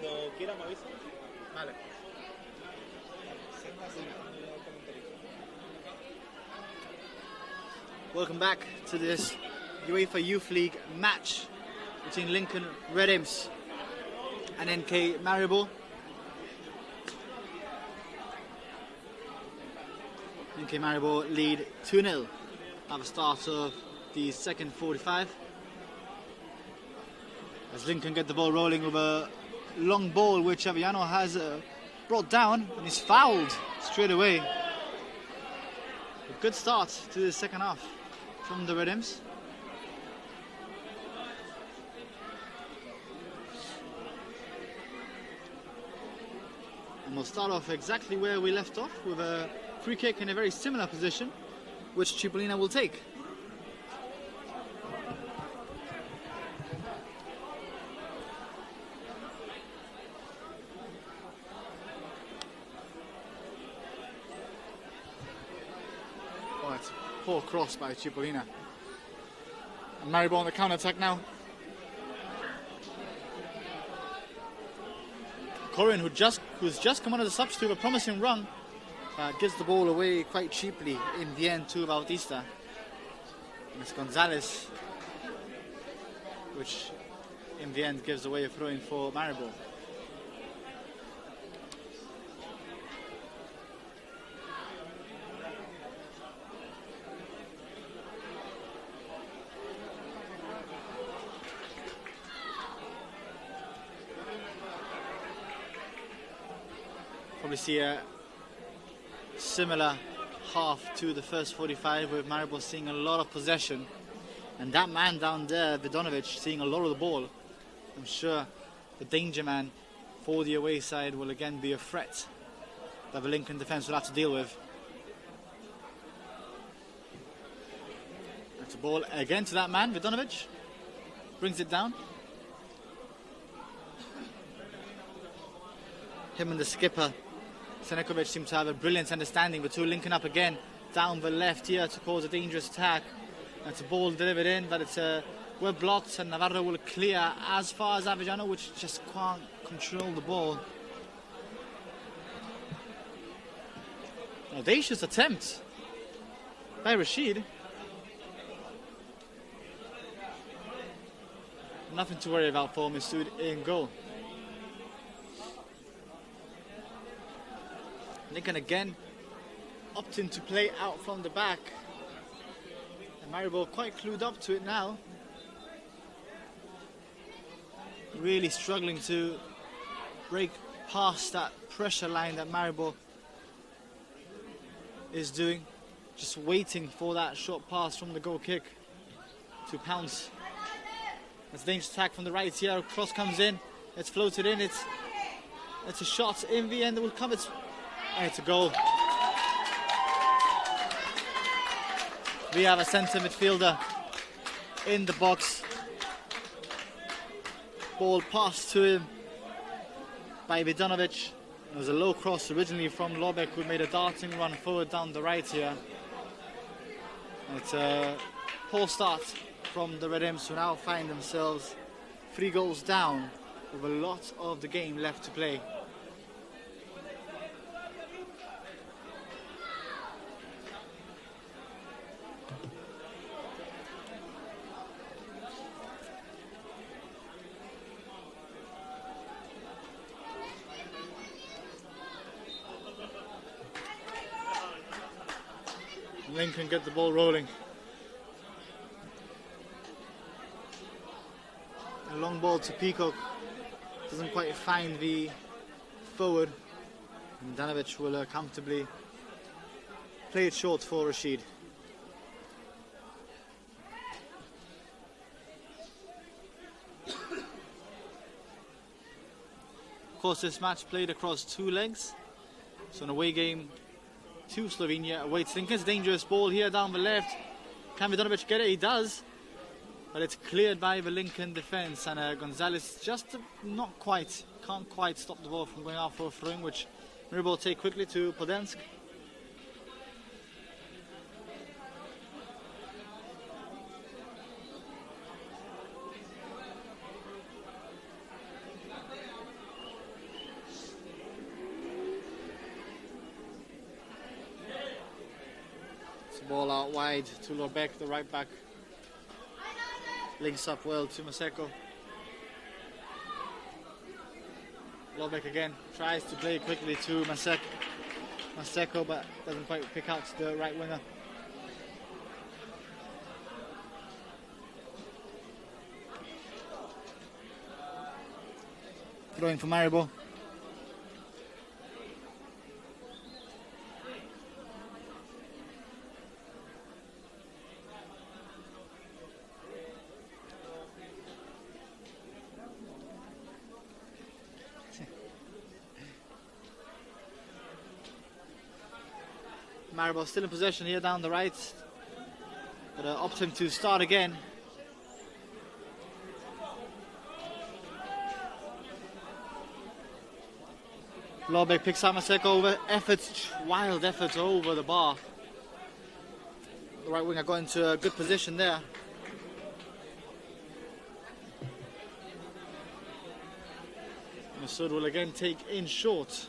Vale. Welcome back to this UEFA Youth League match between Lincoln Red Imps and NK Maribor. NK Maribor lead 2-0 at the start of the second 45. As Lincoln get the ball rolling with a long ball which Aviano has brought down and is fouled straight away. A good start to the second half from the Red Imps. And we'll start off exactly where we left off with a free kick in a very similar position, which Cipollina will take. Oh, it's a poor cross by Cipollina. And Maribor on the counter-attack now. Corin, who's just come on as a substitute, a promising run, gives the ball away quite cheaply in the end to Bautista. And it's Gonzalez, which in the end gives away a throw-in for Maribor. Probably see a similar half to the first 45 with Maribor seeing a lot of possession, and that man down there, Vidonovic, seeing a lot of the ball. I'm sure the danger man for the away side will again be a threat that the Lincoln defence will have to deal with. That's a ball again to that man, Vidonovic, brings it down. Him and the skipper Senekovic seem to have a brilliant understanding. The two linking up again down the left here to cause a dangerous attack. That's a ball delivered in, but it's well blocked, and Navarro will clear as far as Avellano, which just can't control the ball. An audacious attempt by Rashid. Nothing to worry about for Masoud in goal. Lincoln again opting to play out from the back, and Maribor quite clued up to it now. Really struggling to break past that pressure line that Maribor is doing, just waiting for that short pass from the goal kick to pounce. That's a dangerous attack from the right here. A cross comes in, it's floated in, it's a shot in the end that will come. And it's a goal. We have a centre midfielder in the box. Ball passed to him by Vidonovic. It was a low cross originally from Lobek, who made a darting run forward down the right here. It's a poor start from the Red Imps, who now find themselves 3 goals down with a lot of the game left to play. Lincoln get the ball rolling. A long ball to Peacock. Doesn't quite find the forward. And Danovic will comfortably play it short for Rashid. Of course, this match played across 2 legs. So an away game to Slovenia awaits Lincoln's dangerous ball here down the left. Can Vidonovic get it? He does. But it's cleared by the Lincoln defence, and Gonzalez just can't quite stop the ball from going out for a throw-in, which Maribor take quickly to Podensk. Ball out wide to Lorbeck, the right back. Links up well to Maseko. Lorbeck again tries to play quickly to Maseko, but doesn't quite pick out the right winger. Throwing for Maribor. Maribor still in possession here down the right, but opts him to start again. Lorbeck picks up Maseko over wild efforts over the bar. The right winger got into a good position there. Masood will again take in short.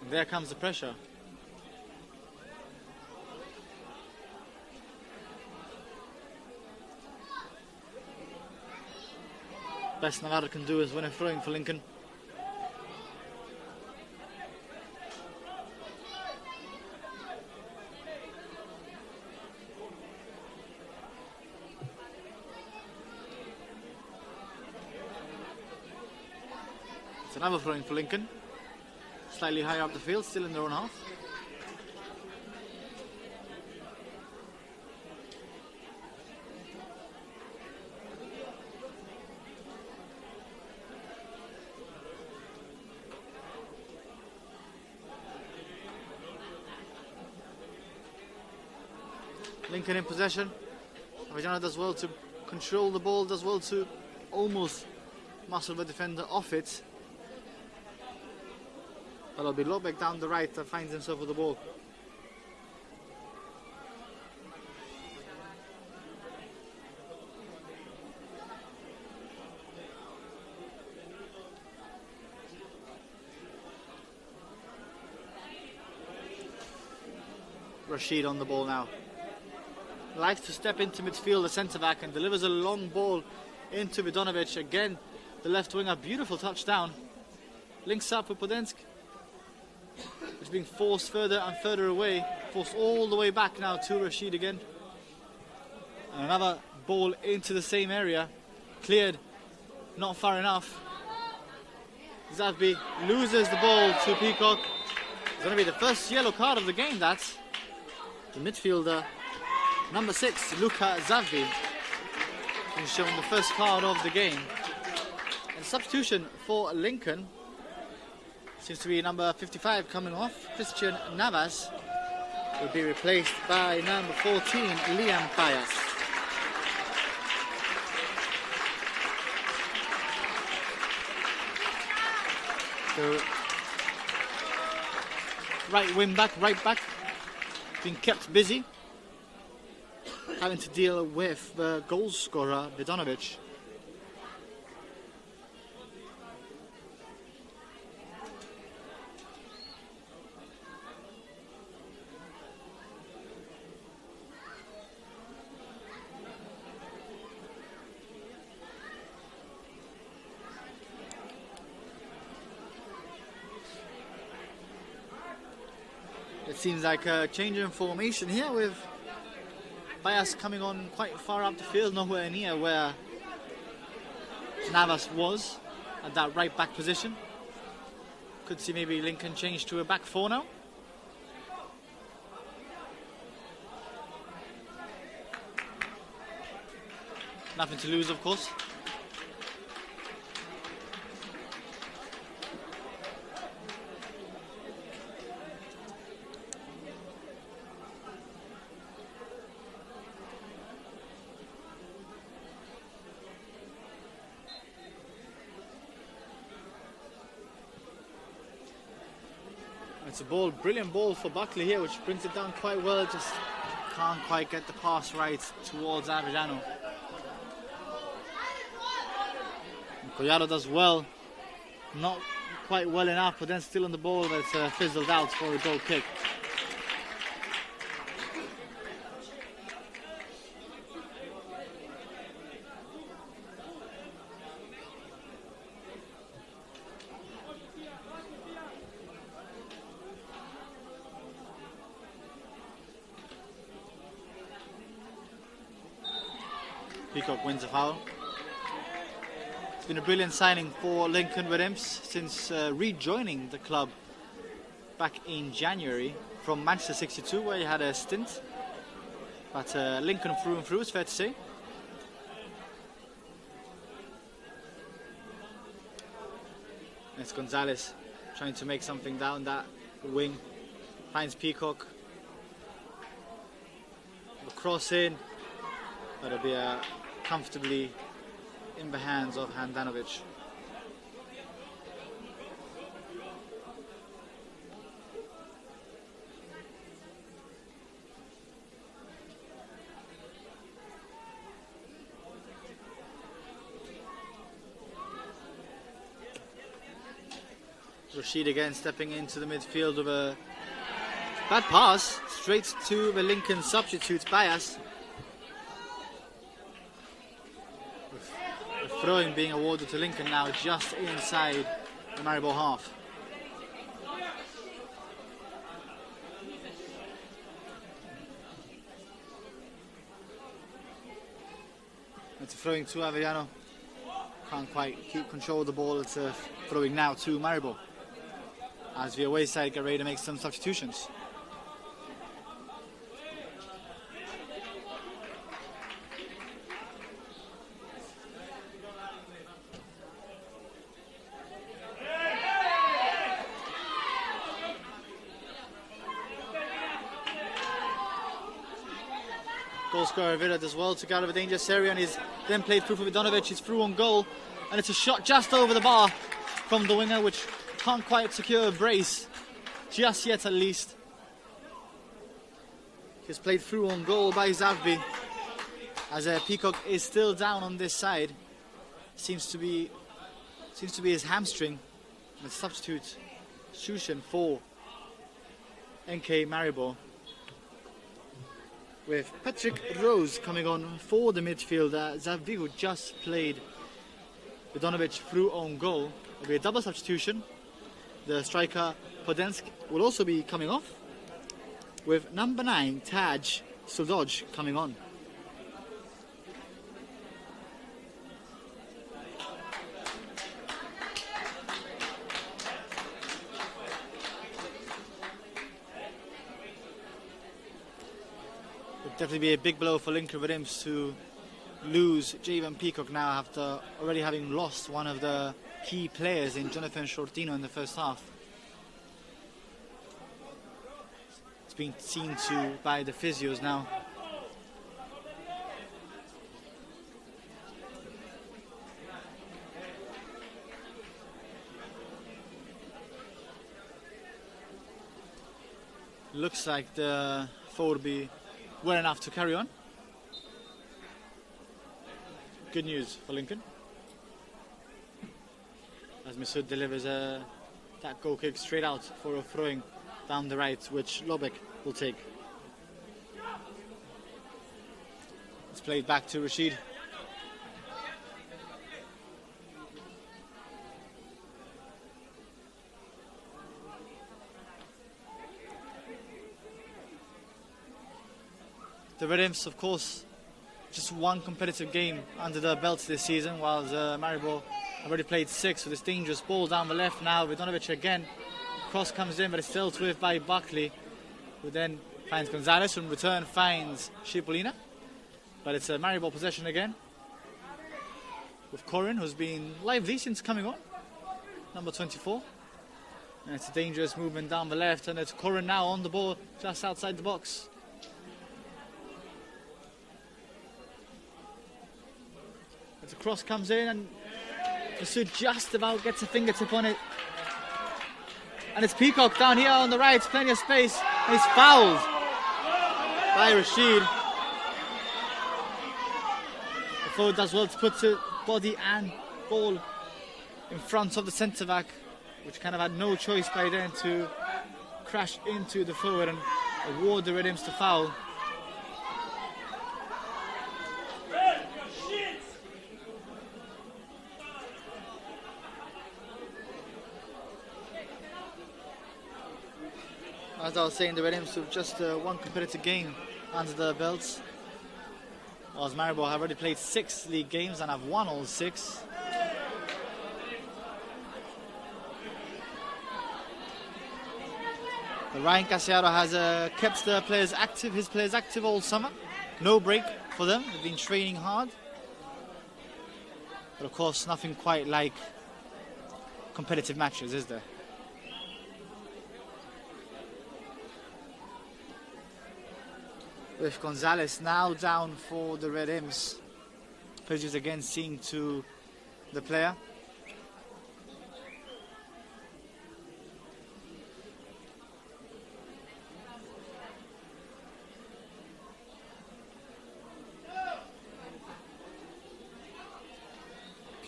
And there comes the pressure. Best Navarro can do is when they're throwing for Lincoln. It's another throwing for Lincoln. Slightly higher up the field, still in their own half. Lincoln in possession. Avellano does well to control the ball, does well to almost muscle the defender off it. But it'll be Lorbeck down the right that finds himself with the ball. Rashid on the ball now. Likes to step into midfield, the centre back, and delivers a long ball into Vidanovic. Again, the left winger, beautiful touchdown. Links up with Podensk. It's being forced further and further away. Forced all the way back now to Rashid again. And another ball into the same area. Cleared, not far enough. Zavbi loses the ball to Peacock. It's going to be the first yellow card of the game, that's the midfielder. Number 6, Luka Zavbi, is shown the first card of the game. And substitution for Lincoln seems to be number 55 coming off. Christian Navas will be replaced by number 14, Liam Payas. So, right back, being kept busy, having to deal with the goal scorer, Vidanovic. It seems like a change in formation here with Bias coming on quite far up the field, nowhere near where Navas was at that right back position. Could see maybe Lincoln change to a back four now. Nothing to lose, of course. It's a ball, brilliant ball for Buckley here, which brings it down quite well. Just can't quite get the pass right towards Avellano. Collado does well, not quite well enough, but then still on the ball, but it's fizzled out for a goal kick. Peacock wins a foul. It's been a brilliant signing for Lincoln with IMPS since rejoining the club back in January from Manchester 62, where he had a stint. But Lincoln through and through, it's fair to say. It's Gonzalez trying to make something down that wing. Finds Peacock. A cross in. That'll be comfortably in the hands of Handanovic. Rashid again stepping into the midfield with a bad pass straight to the Lincoln substitute Bias. The throwing being awarded to Lincoln now just inside the Maribor half. It's a throwing to Avellano. Can't quite keep control of the ball. It's a throwing now to Maribor, as the away side get ready to make some substitutions. Goal scorer Vida does well to get out of a dangerous area, and he's then played through for Vidanovic. He's through on goal, and it's a shot just over the bar from the winger, which can't quite secure a brace just yet, at least. He's played through on goal by Zavbi, as Peacock is still down on this side. Seems to be his hamstring. The substitute Shushan for NK Maribor, with Patrick Rose coming on for the midfielder. Zavbi, who just played Vidanovic through on goal. It'll be a double substitution. The striker Podensk will also be coming off, with number 9 Taj Suldoj coming on. It'll definitely be a big blow for Lincoln with IMPS to lose Javen Peacock now, after already having lost one of the key players in Jonathan Shortino in the first half. It's been seen to by the physios now. Looks like the foul will be well enough to carry on. Good news for Lincoln, as Masoud delivers that goal kick straight out for a throwing down the right, which Lobek will take. It's played back to Rashid. The Red Imps, of course, just one competitive game under their belts this season, while Maribor already played 6 with this dangerous ball down the left now. Vidanovic again. Cross comes in, but it's dealt with by Buckley, who then finds Gonzalez, who in return finds Cipollina. But it's a Maribor possession again, with Corin, who's been lively since coming on, number 24. And it's a dangerous movement down the left, and it's Corin now on the ball just outside the box. The cross comes in, and Masoud just about gets a fingertip on it. And it's Peacock down here on the right, plenty of space, and he's fouled by Rashid. The forward does well to put the body and ball in front of the centre-back, which kind of had no choice by then to crash into the forward and award the Red Imps the foul. As I was saying, the Red Imps have just one competitive game under their belts. Whilst Maribor have already played 6 league games and have won all 6. But Ryan Casiaro has kept the players active, his players active all summer. No break for them, they've been training hard. But of course, nothing quite like competitive matches, is there? With Gonzalez now down for the Red Imps. Pledges again seeing to the player.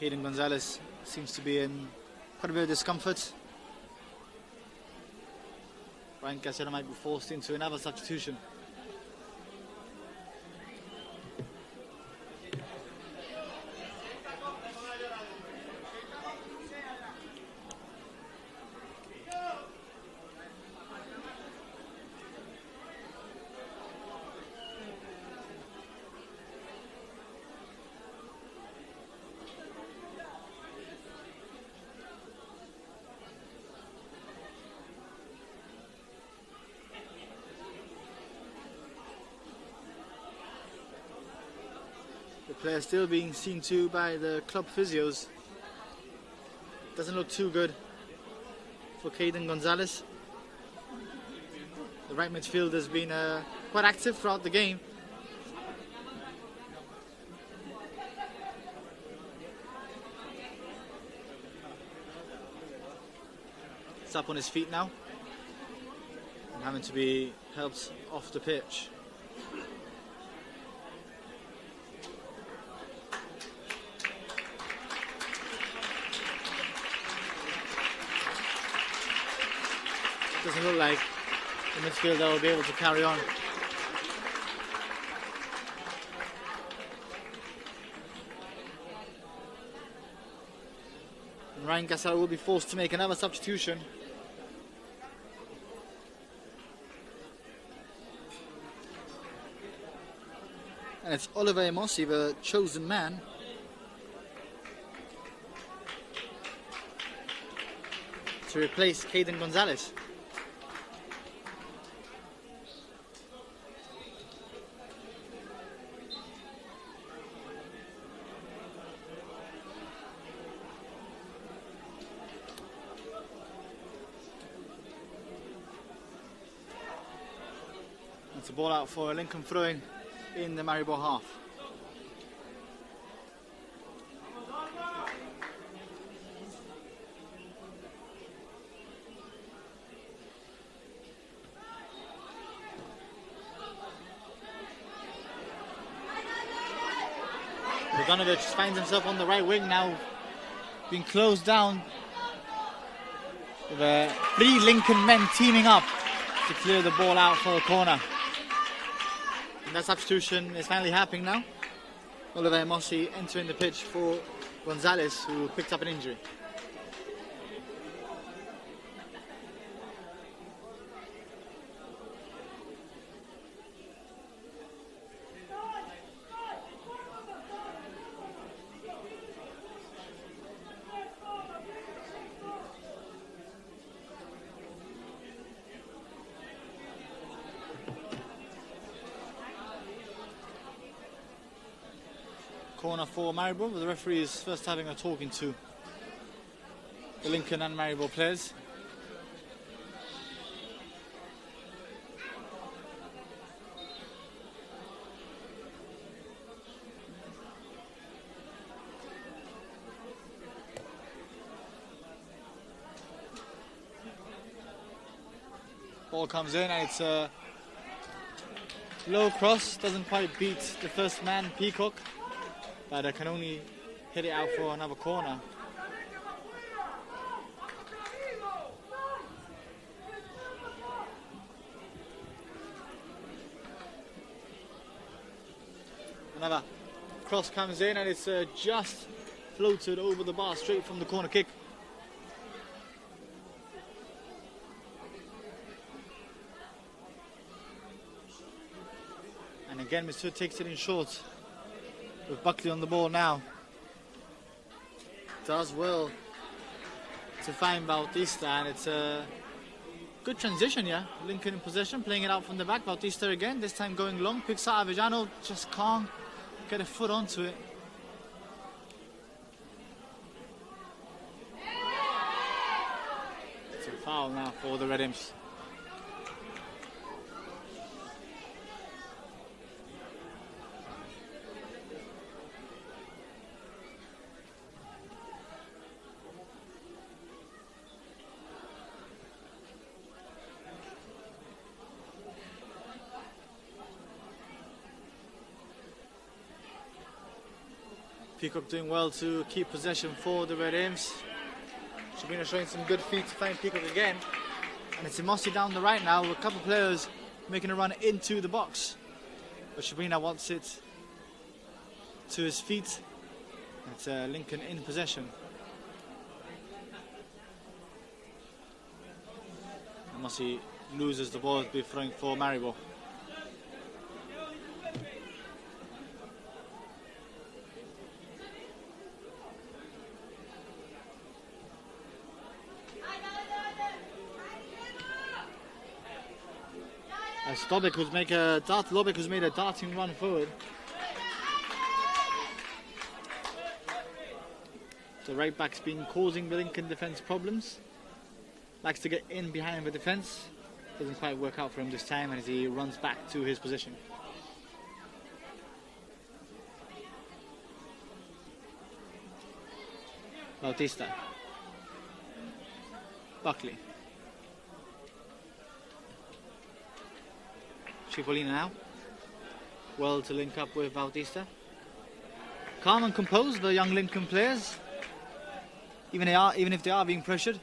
Caden Gonzalez seems to be in quite a bit of discomfort. Ryan Casiaro might be forced into another substitution. The player still being seen to by the club physios. Doesn't look too good for Caden Gonzalez. The right midfield has been quite active throughout the game. He's up on his feet now and having to be helped off the pitch. Doesn't look like the midfielder will be able to carry on. And Ryan Casiaro will be forced to make another substitution. And it's Oliver Emosi, the chosen man. To replace Caden Gonzalez. It's a ball out for Lincoln throwing in the Maribor half. Bogdanovic finds himself on the right wing now, being closed down. With 3 Lincoln men teaming up to clear the ball out for a corner. And that substitution is finally happening now. Oliver Emosi entering the pitch for Gonzalez, who picked up an injury. Corner for Maribor, but the referee is first having a talking to the Lincoln and Maribor players. Ball comes in and it's a low cross, doesn't quite beat the first man, Peacock. But I can only hit it out for another corner. Another cross comes in and it's just floated over the bar straight from the corner kick. And again, Mr. takes it in short With Buckley on the ball now. Does well to find Bautista, and it's a good transition, yeah. Lincoln in possession, playing it out from the back. Bautista again, this time going long, picks out Avellano, just can't get a foot onto it. It's a foul now for the Red Imps. Peacock doing well to keep possession for the Red Imps. Sabrina showing some good feet to find Peacock again. And it's Imossi down the right now with a couple of players making a run into the box. But Sabrina wants it to his feet. It's Lincoln in possession. Imossi loses the ball to be throwing for Maribor. Lobek who's made a darting run forward. The right back's been causing the Lincoln defence problems. Likes to get in behind the defence. Doesn't quite work out for him this time as he runs back to his position. Bautista. Buckley. Cipollina now. Well to link up with Bautista. Calm and composed, the young Lincoln players. Even if they are being pressured.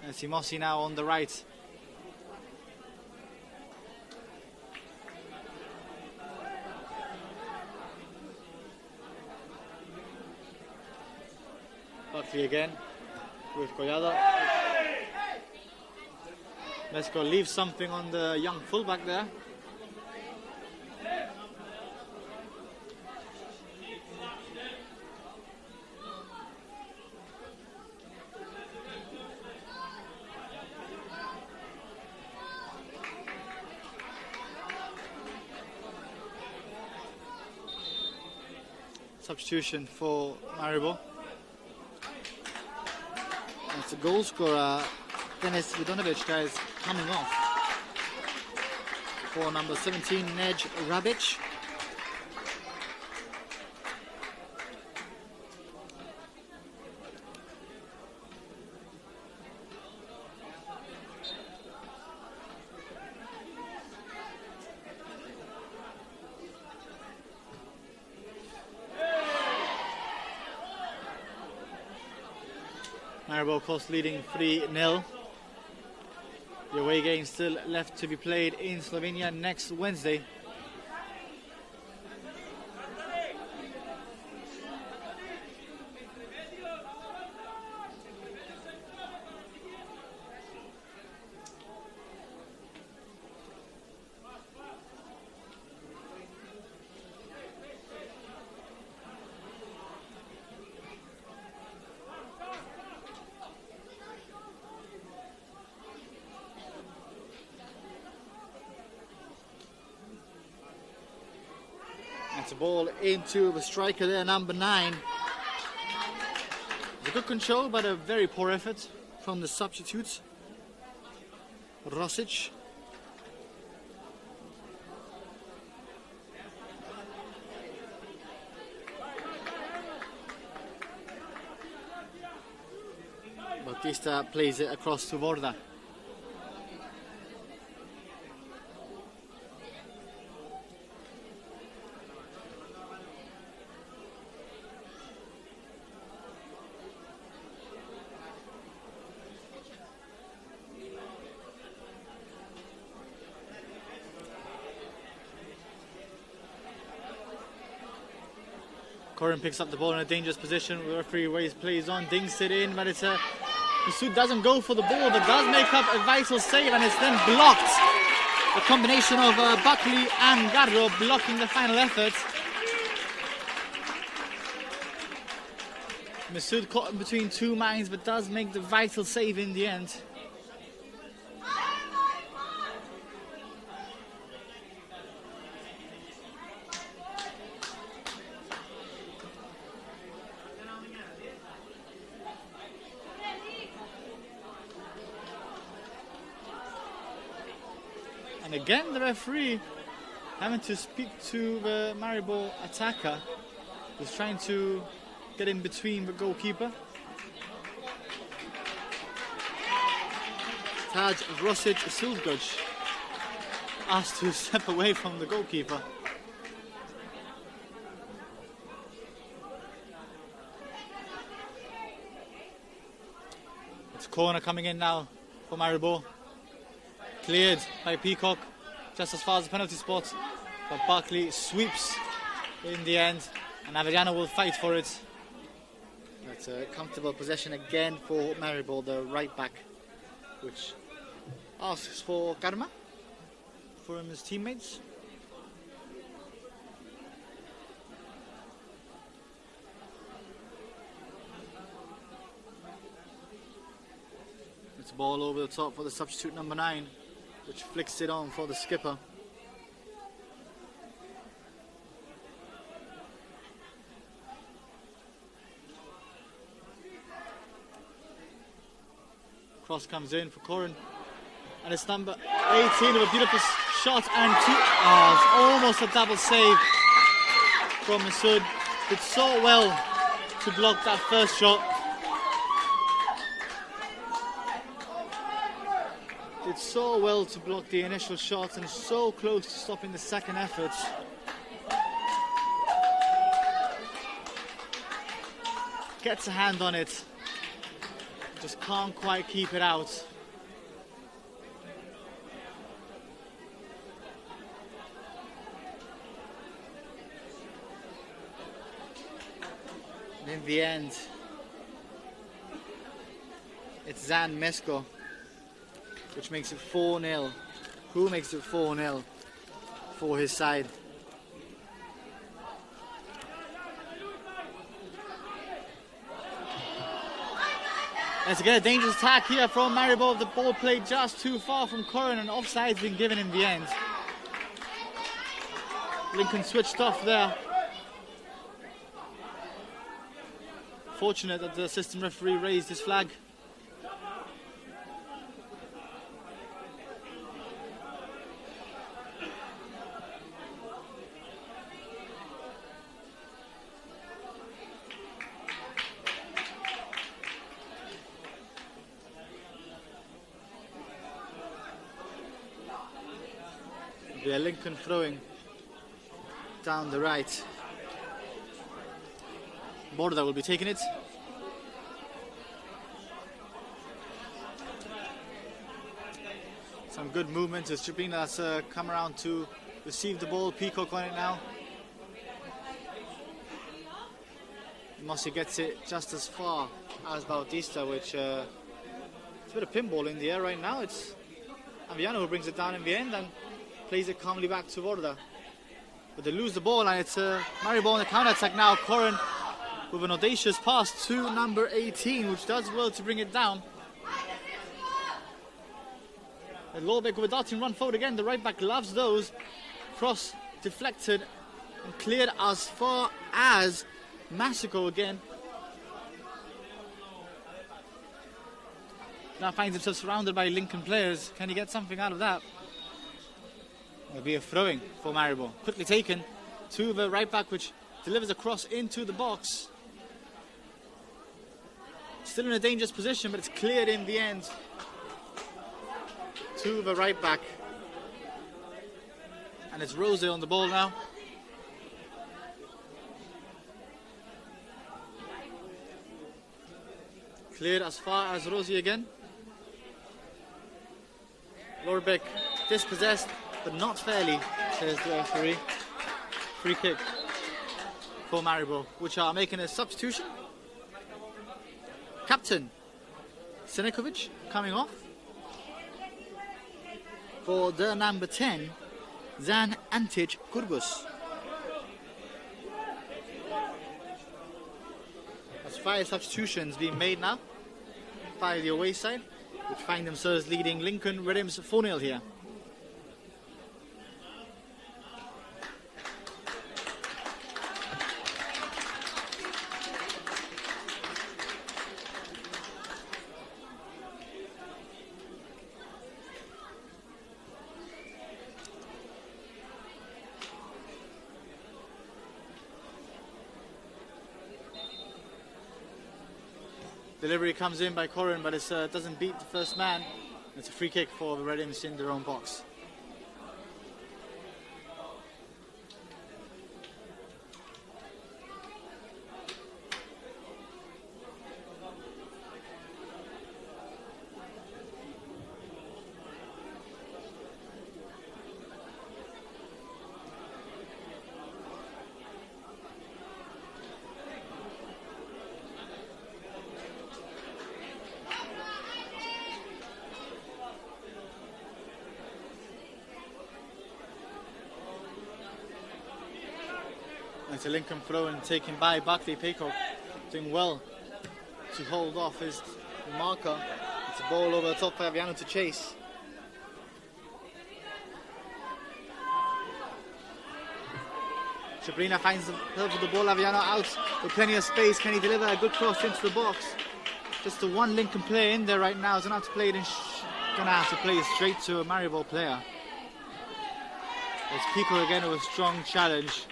And Imossi now on the right. Buckley again with Collado. Let's go leave something on the young fullback there. Substitution for Maribor. And it's a goal scorer, Denis Vidonovic, guys, coming off for number 17, Nej Rabic. Maribor, of course, leading 3-0. The away game still left to be played in Slovenia next Wednesday. It's a ball into the striker there, number 9. It's a good control, but a very poor effort from the substitutes. Rosic. Bautista plays it across to Vorda. Corin picks up the ball in a dangerous position. The referee plays on, dinks it in, but it's Massoud doesn't go for the ball, but does make up a vital save, and it's then blocked. The combination of Buckley and Garro blocking the final effort. Masood caught in between two minds, but does make the vital save in the end. And again, the referee having to speak to the Maribor attacker, who's trying to get in between the goalkeeper. Taj Rosic Sulguj asked to step away from the goalkeeper. It's corner coming in now for Maribor. Cleared by Peacock just as far as the penalty spot, but Barkley sweeps in the end, and Avellano will fight for it. That's a comfortable possession again for Maribor, the right back, which asks for karma for him and his teammates. It's a ball over the top for the substitute number 9, which flicks it on for the skipper. Cross comes in for Corin, and it's number 18 with a beautiful shot and it's almost a double save from Masood. Did so well to block that first shot. Did so well to block the initial shot and so close to stopping the second effort. Gets a hand on it, just can't quite keep it out. And in the end, it's Zan Mesko, which makes it 4-0. Who makes it 4-0 for his side? Let's get a dangerous attack here from Maribor. The ball played just too far from Corin, and offside's been given in the end. Lincoln switched off there. Fortunate that the assistant referee raised his flag. Yeah, Lincoln throwing down the right. Borda will be taking it. Some good movement as Tribina has come around to receive the ball. Peacock on it now. Mossy gets it just as far as Bautista, which it's a bit of pinball in the air right now. It's Aviano who brings it down in the end and plays it calmly back to Borda. But they lose the ball, and it's Maribor on the counter-attack now. Corin with an audacious pass to number 18, which does well to bring it down. And Lorbeck with a darting run forward again. The right back loves those. Cross deflected and cleared as far as Massacre again. Now finds himself surrounded by Lincoln players. Can he get something out of that? It'll be a throwing for Maribor. Quickly taken to the right back, which delivers a cross into the box. Still in a dangerous position, but it's cleared in the end to the right back. And it's Rose on the ball now. Cleared as far as Rosie again. Lorbeck dispossessed, but not fairly, says the referee. Free kick for Maribor, which are making a substitution. Captain Senikovic coming off for the number 10, Zan Antic Kurgus. That's 5 substitutions being made now by the away side, which find themselves leading Lincoln Redims 4-0 here. Delivery comes in by Corin, but it doesn't beat the first man. It's a free kick for the Redims in their own box. It's a Lincoln throw and taken by Buckley. Peacock doing well to hold off his marker. It's a ball over the top for Aviano to chase. Sabrina finds the help with the ball. Aviano out with plenty of space. Can he deliver a good cross into the box? Just the one Lincoln player in there right now. He's gonna have to play it straight to a Maribor player. It's Peacock again with a strong challenge.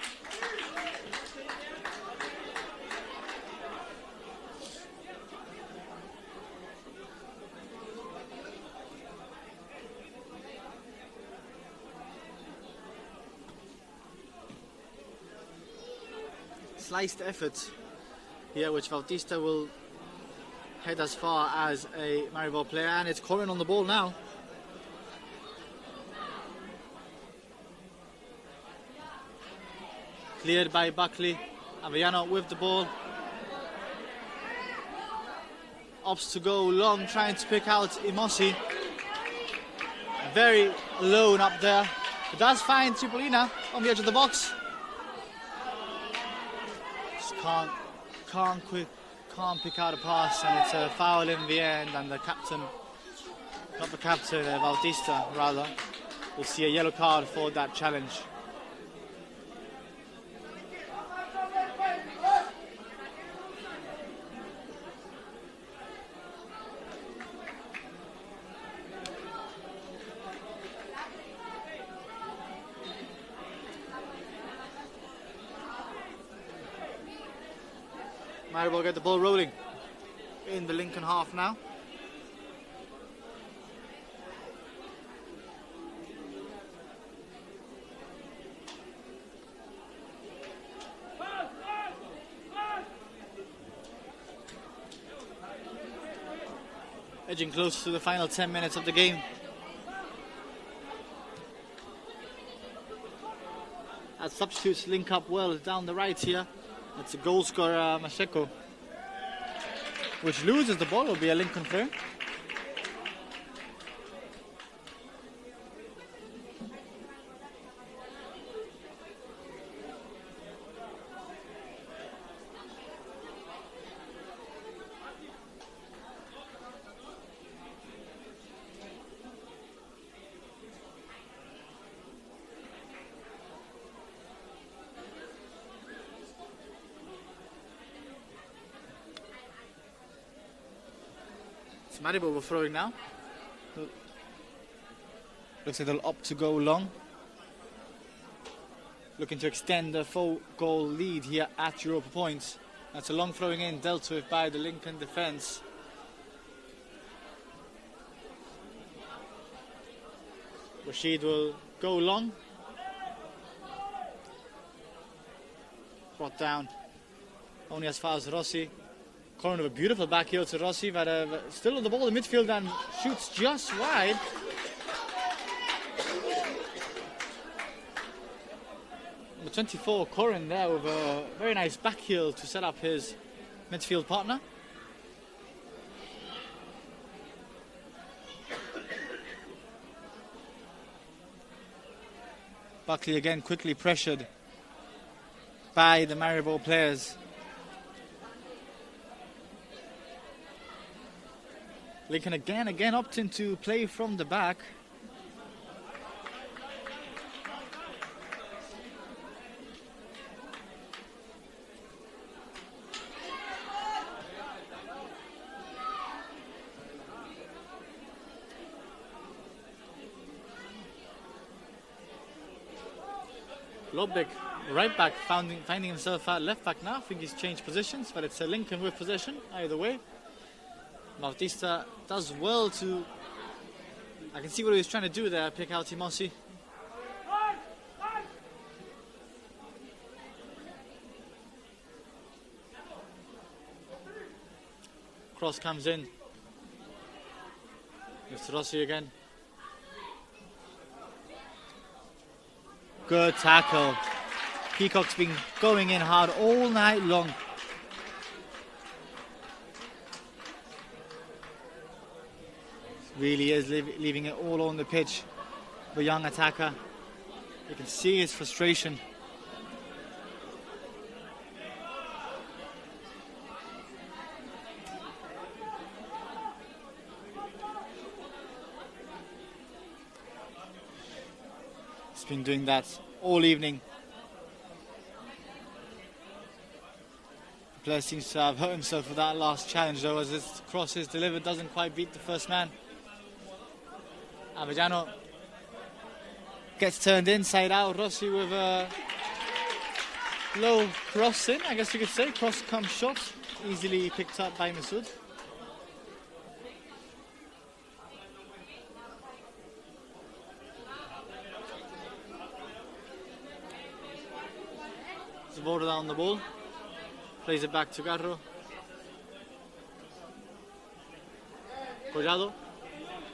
Sliced effort here, which Bautista will head as far as a Maribor player, and it's Corin on the ball now. Cleared by Buckley. Aviano with the ball. Opts to go long, trying to pick out Imosi. Very alone up there. But does find Cipollina on the edge of the box. Can't pick out a pass, and it's a foul in the end, and the captain, not the captain, Bautista rather, will see a yellow card for that challenge. Maribor get the ball rolling in the Lincoln half now. Edging close to the final 10 minutes of the game. As substitutes link up well down the right here. It's a goal scorer, Maseko, which loses the ball. Will be a Lincoln throw. Maribor will throw it now. Looks like they'll opt to go long. Looking to extend the 4-goal lead here at Europa points. That's a long throwing in, dealt with by the Lincoln defence. Rashid will go long. Brought down only as far as Rossi. Corin with a beautiful back heel to Rossi, but still on the ball in midfield and shoots just wide. Number 24, Corin there with a very nice back heel to set up his midfield partner. Buckley again quickly pressured by the Maribor players. Lincoln again opting to play from the back. Lobbeck, right back, finding himself at left back now. I think he's changed positions, but it's a Lincoln with possession either way. Bautista does well to... I can see what he was trying to do there, pick out Timossi. Cross comes in. Mr. Rossi again. Good tackle. Peacock's been going in hard all night long. Really is leaving it all on the pitch. The young attacker. You can see his frustration. He's been doing that all evening. The player seems to have hurt himself with that last challenge though, as this cross is delivered, doesn't quite beat the first man. Avellano gets turned inside out. Rossi with a low cross in, I guess you could say. Cross come shot, easily picked up by Masoud. Zaborda on the ball, plays it back to Garro. Collado,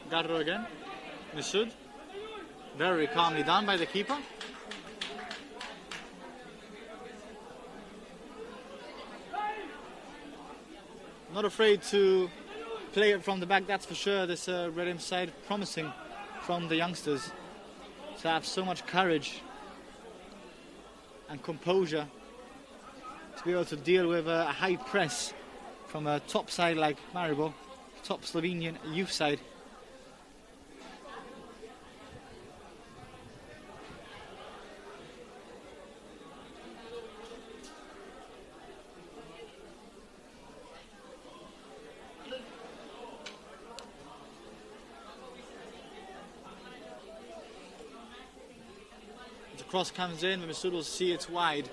Garro again. Masoud, very calmly done by the keeper. Not afraid to play it from the back, that's for sure. This Red Imps side promising from the youngsters to have so much courage and composure to be able to deal with a high press from a top side like Maribor, top Slovenian youth side. Cross comes in, but Masoud will see it's wide.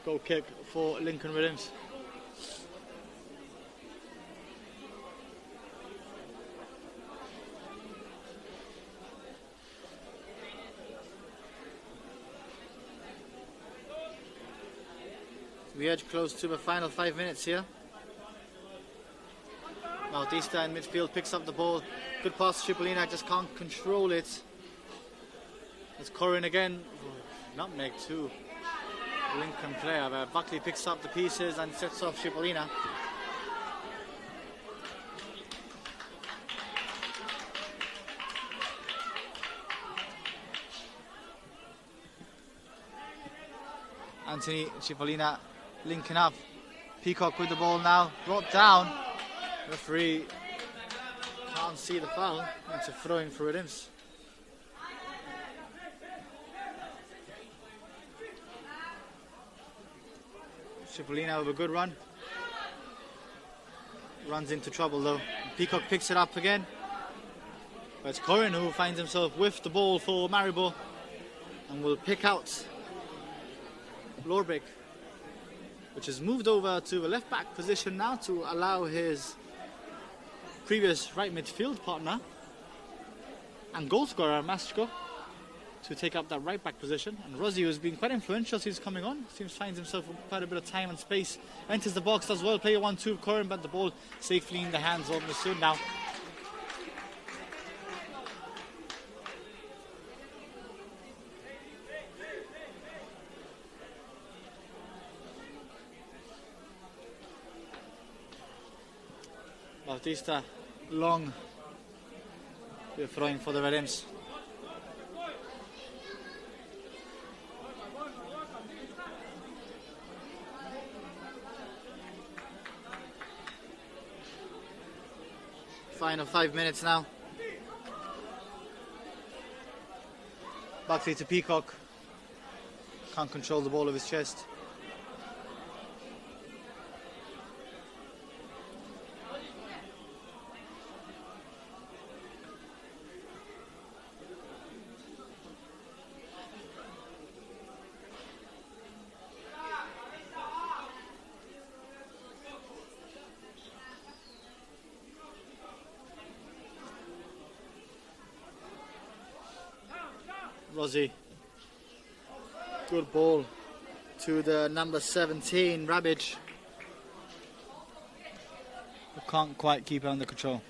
Goal kick for Lincoln Red Imps. We edge close to the final 5 minutes here. Bautista in midfield picks up the ball. Good pass to Cipollina, just can't control it. It's Corin again. Nutmeg too. Lincoln player, but Buckley picks up the pieces and sets off Cipollina. Anthony Cipollina linking up. Peacock with the ball now, brought down. Referee can't see the foul. It's a throw-in for Red Imps. Cipollina with a good run. Runs into trouble though. Peacock picks it up again. But it's Corin who finds himself with the ball for Maribor and will pick out Lorbeck, which has moved over to the left back position now to allow his previous right midfield partner and goal scorer Maschko to take up that right back position. And Rossi, who's been quite influential since coming on, finds himself with quite a bit of time and space, enters the box, does well, play 1-2 with Corin, but the ball safely in the hands of Masoud now. Bautista long, we're throwing for the Red Imps. Final 5 minutes now. Buckley to Peacock. Can't control the ball of his chest. Rossi. Good ball to the number 17, Rabic. Who can't quite keep it under control.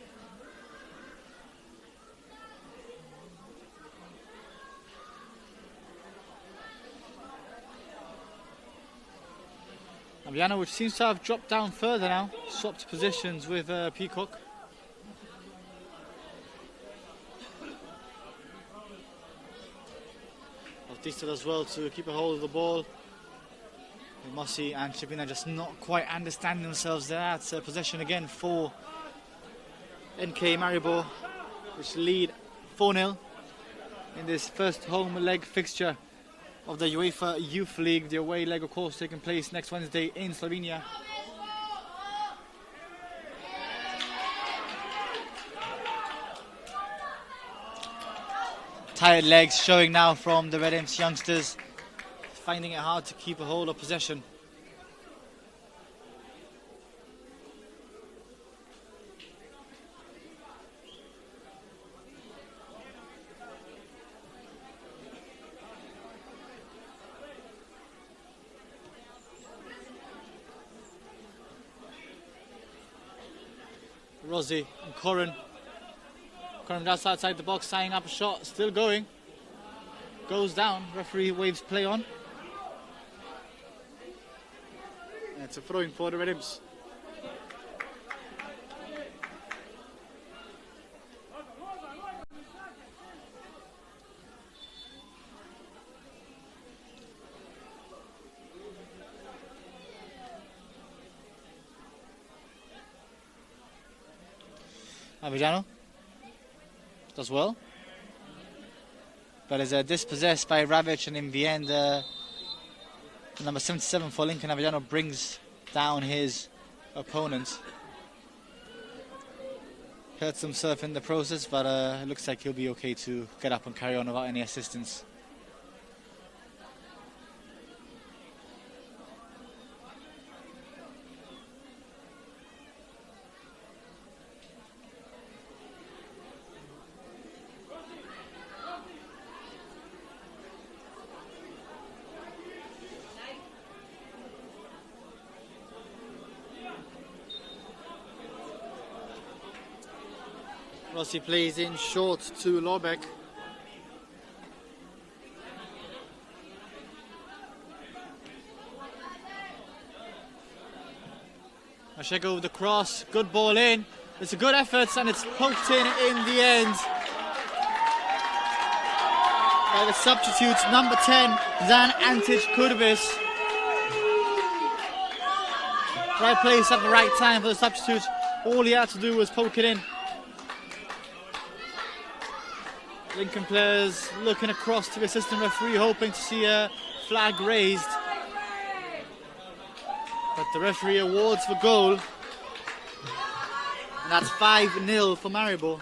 Aviano, which seems to have dropped down further now, swapped positions with Peacock. Distal as well to keep a hold of the ball. Mossi and Chipina just not quite understanding themselves there. It's possession again for NK Maribor, which lead 4-0 in this first home leg fixture of the UEFA Youth League. The away leg, of course, taking place next Wednesday in Slovenia. Tired legs showing now from the Red Imps youngsters, finding it hard to keep a hold of possession. Rossi and Corrin. Corrin just outside the box, tying up a shot, still going. Goes down, referee waves play on. And it's a throwing for the Red Imps. Avellano does well, but is dispossessed by Rabic, and in the end, the number 77 for Lincoln, Avellano, brings down his opponent. Hurts himself in the process, but it looks like he'll be okay to get up and carry on without any assistance. Rossi plays in short to Lorbeck. Mashego with the cross, good ball in. It's a good effort and it's poked in the end. By the substitutes, number 10, Zan Antic Kurbis. Right place at the right time for the substitute. All he had to do was poke it in. Lincoln players looking across to the assistant referee, hoping to see a flag raised. But the referee awards the goal. And that's 5-0 for Maribor.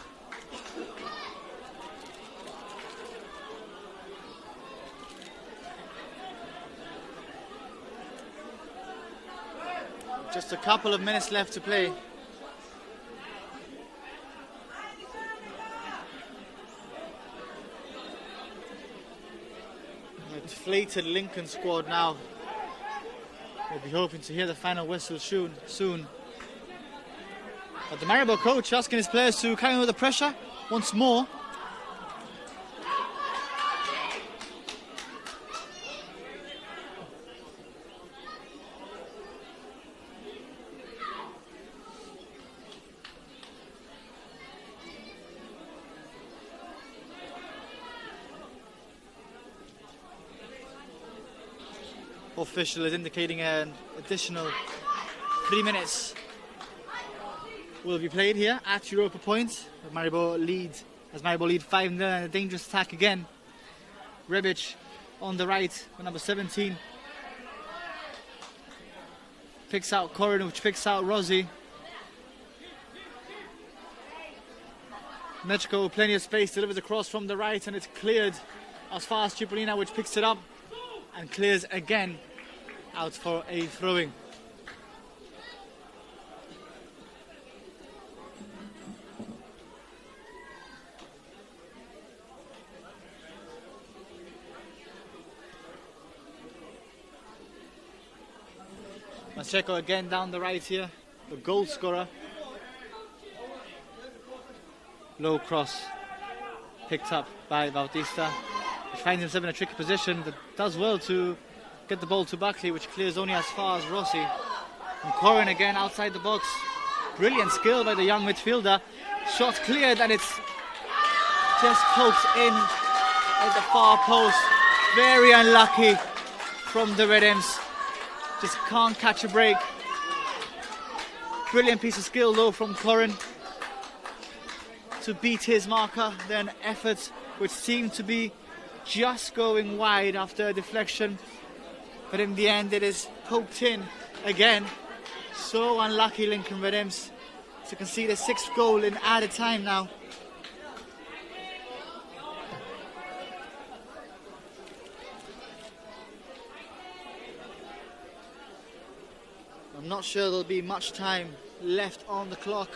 Just a couple of minutes left to play. Deflated Lincoln squad now. We'll be hoping to hear the final whistle soon. But the Maribor coach asking his players to carry on with the pressure once more. Official is indicating an additional 3 minutes will be played here at Europa Point. Maribor lead 5-0 and a dangerous attack again. Rebic on the right with number 17. Picks out Corin, which picks out Rossi. Mechko, plenty of space, delivers across from the right, and it's cleared as far as Cipollina, which picks it up and clears again out for a throw-in. Pacheco again down the right here, the goal scorer. Low cross picked up by Bautista. He finds himself in a tricky position, but does well to get the ball to Buckley, which clears only as far as Rossi. And Corin again outside the box. Brilliant skill by the young midfielder. Shot cleared and it's just poked in at the far post. Very unlucky from the Red Imps. Just can't catch a break. Brilliant piece of skill though from Corin to beat his marker. Then effort which seemed to be just going wide after a deflection, but in the end it is poked in again. So unlucky Lincoln Red Imps to concede a 6th goal in added time now. I'm not sure there'll be much time left on the clock.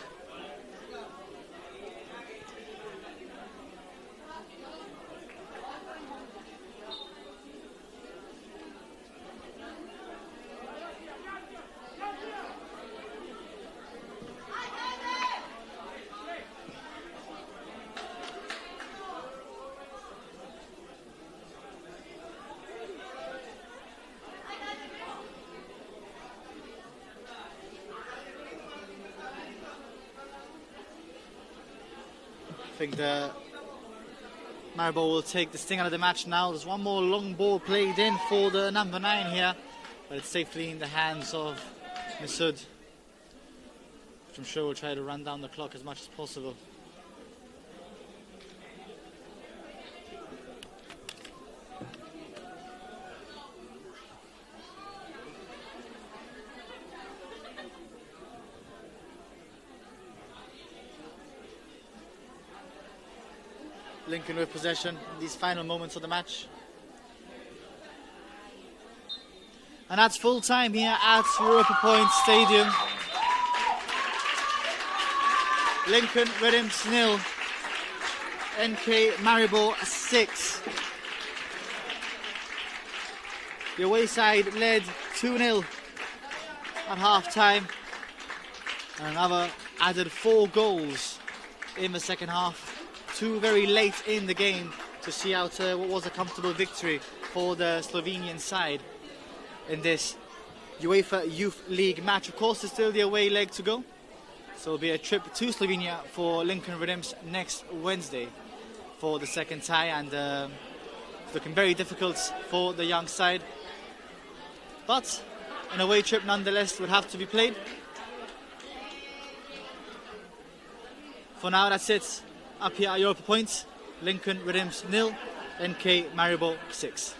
I think the Maribor will take the sting out of the match now. There's one more long ball played in for the number 9 here, but it's safely in the hands of Masoud, which I'm sure will try to run down the clock as much as possible. Lincoln with possession in these final moments of the match. And that's full time here at Europa Point Stadium. Lincoln Red Imps 0, NK Maribor 6. The away side led 2-0 at half time, and another added 4 goals in the second half. 2 very late in the game to see out what was a comfortable victory for the Slovenian side in this UEFA Youth League match. Of course, there's still the away leg to go, so it'll be a trip to Slovenia for Lincoln Red Imps next Wednesday for the second tie, and it's looking very difficult for the young side, but an away trip nonetheless would have to be played. For now, that's it. Up here at Europa Point, Lincoln Red Imps 0, NK Maribor 6.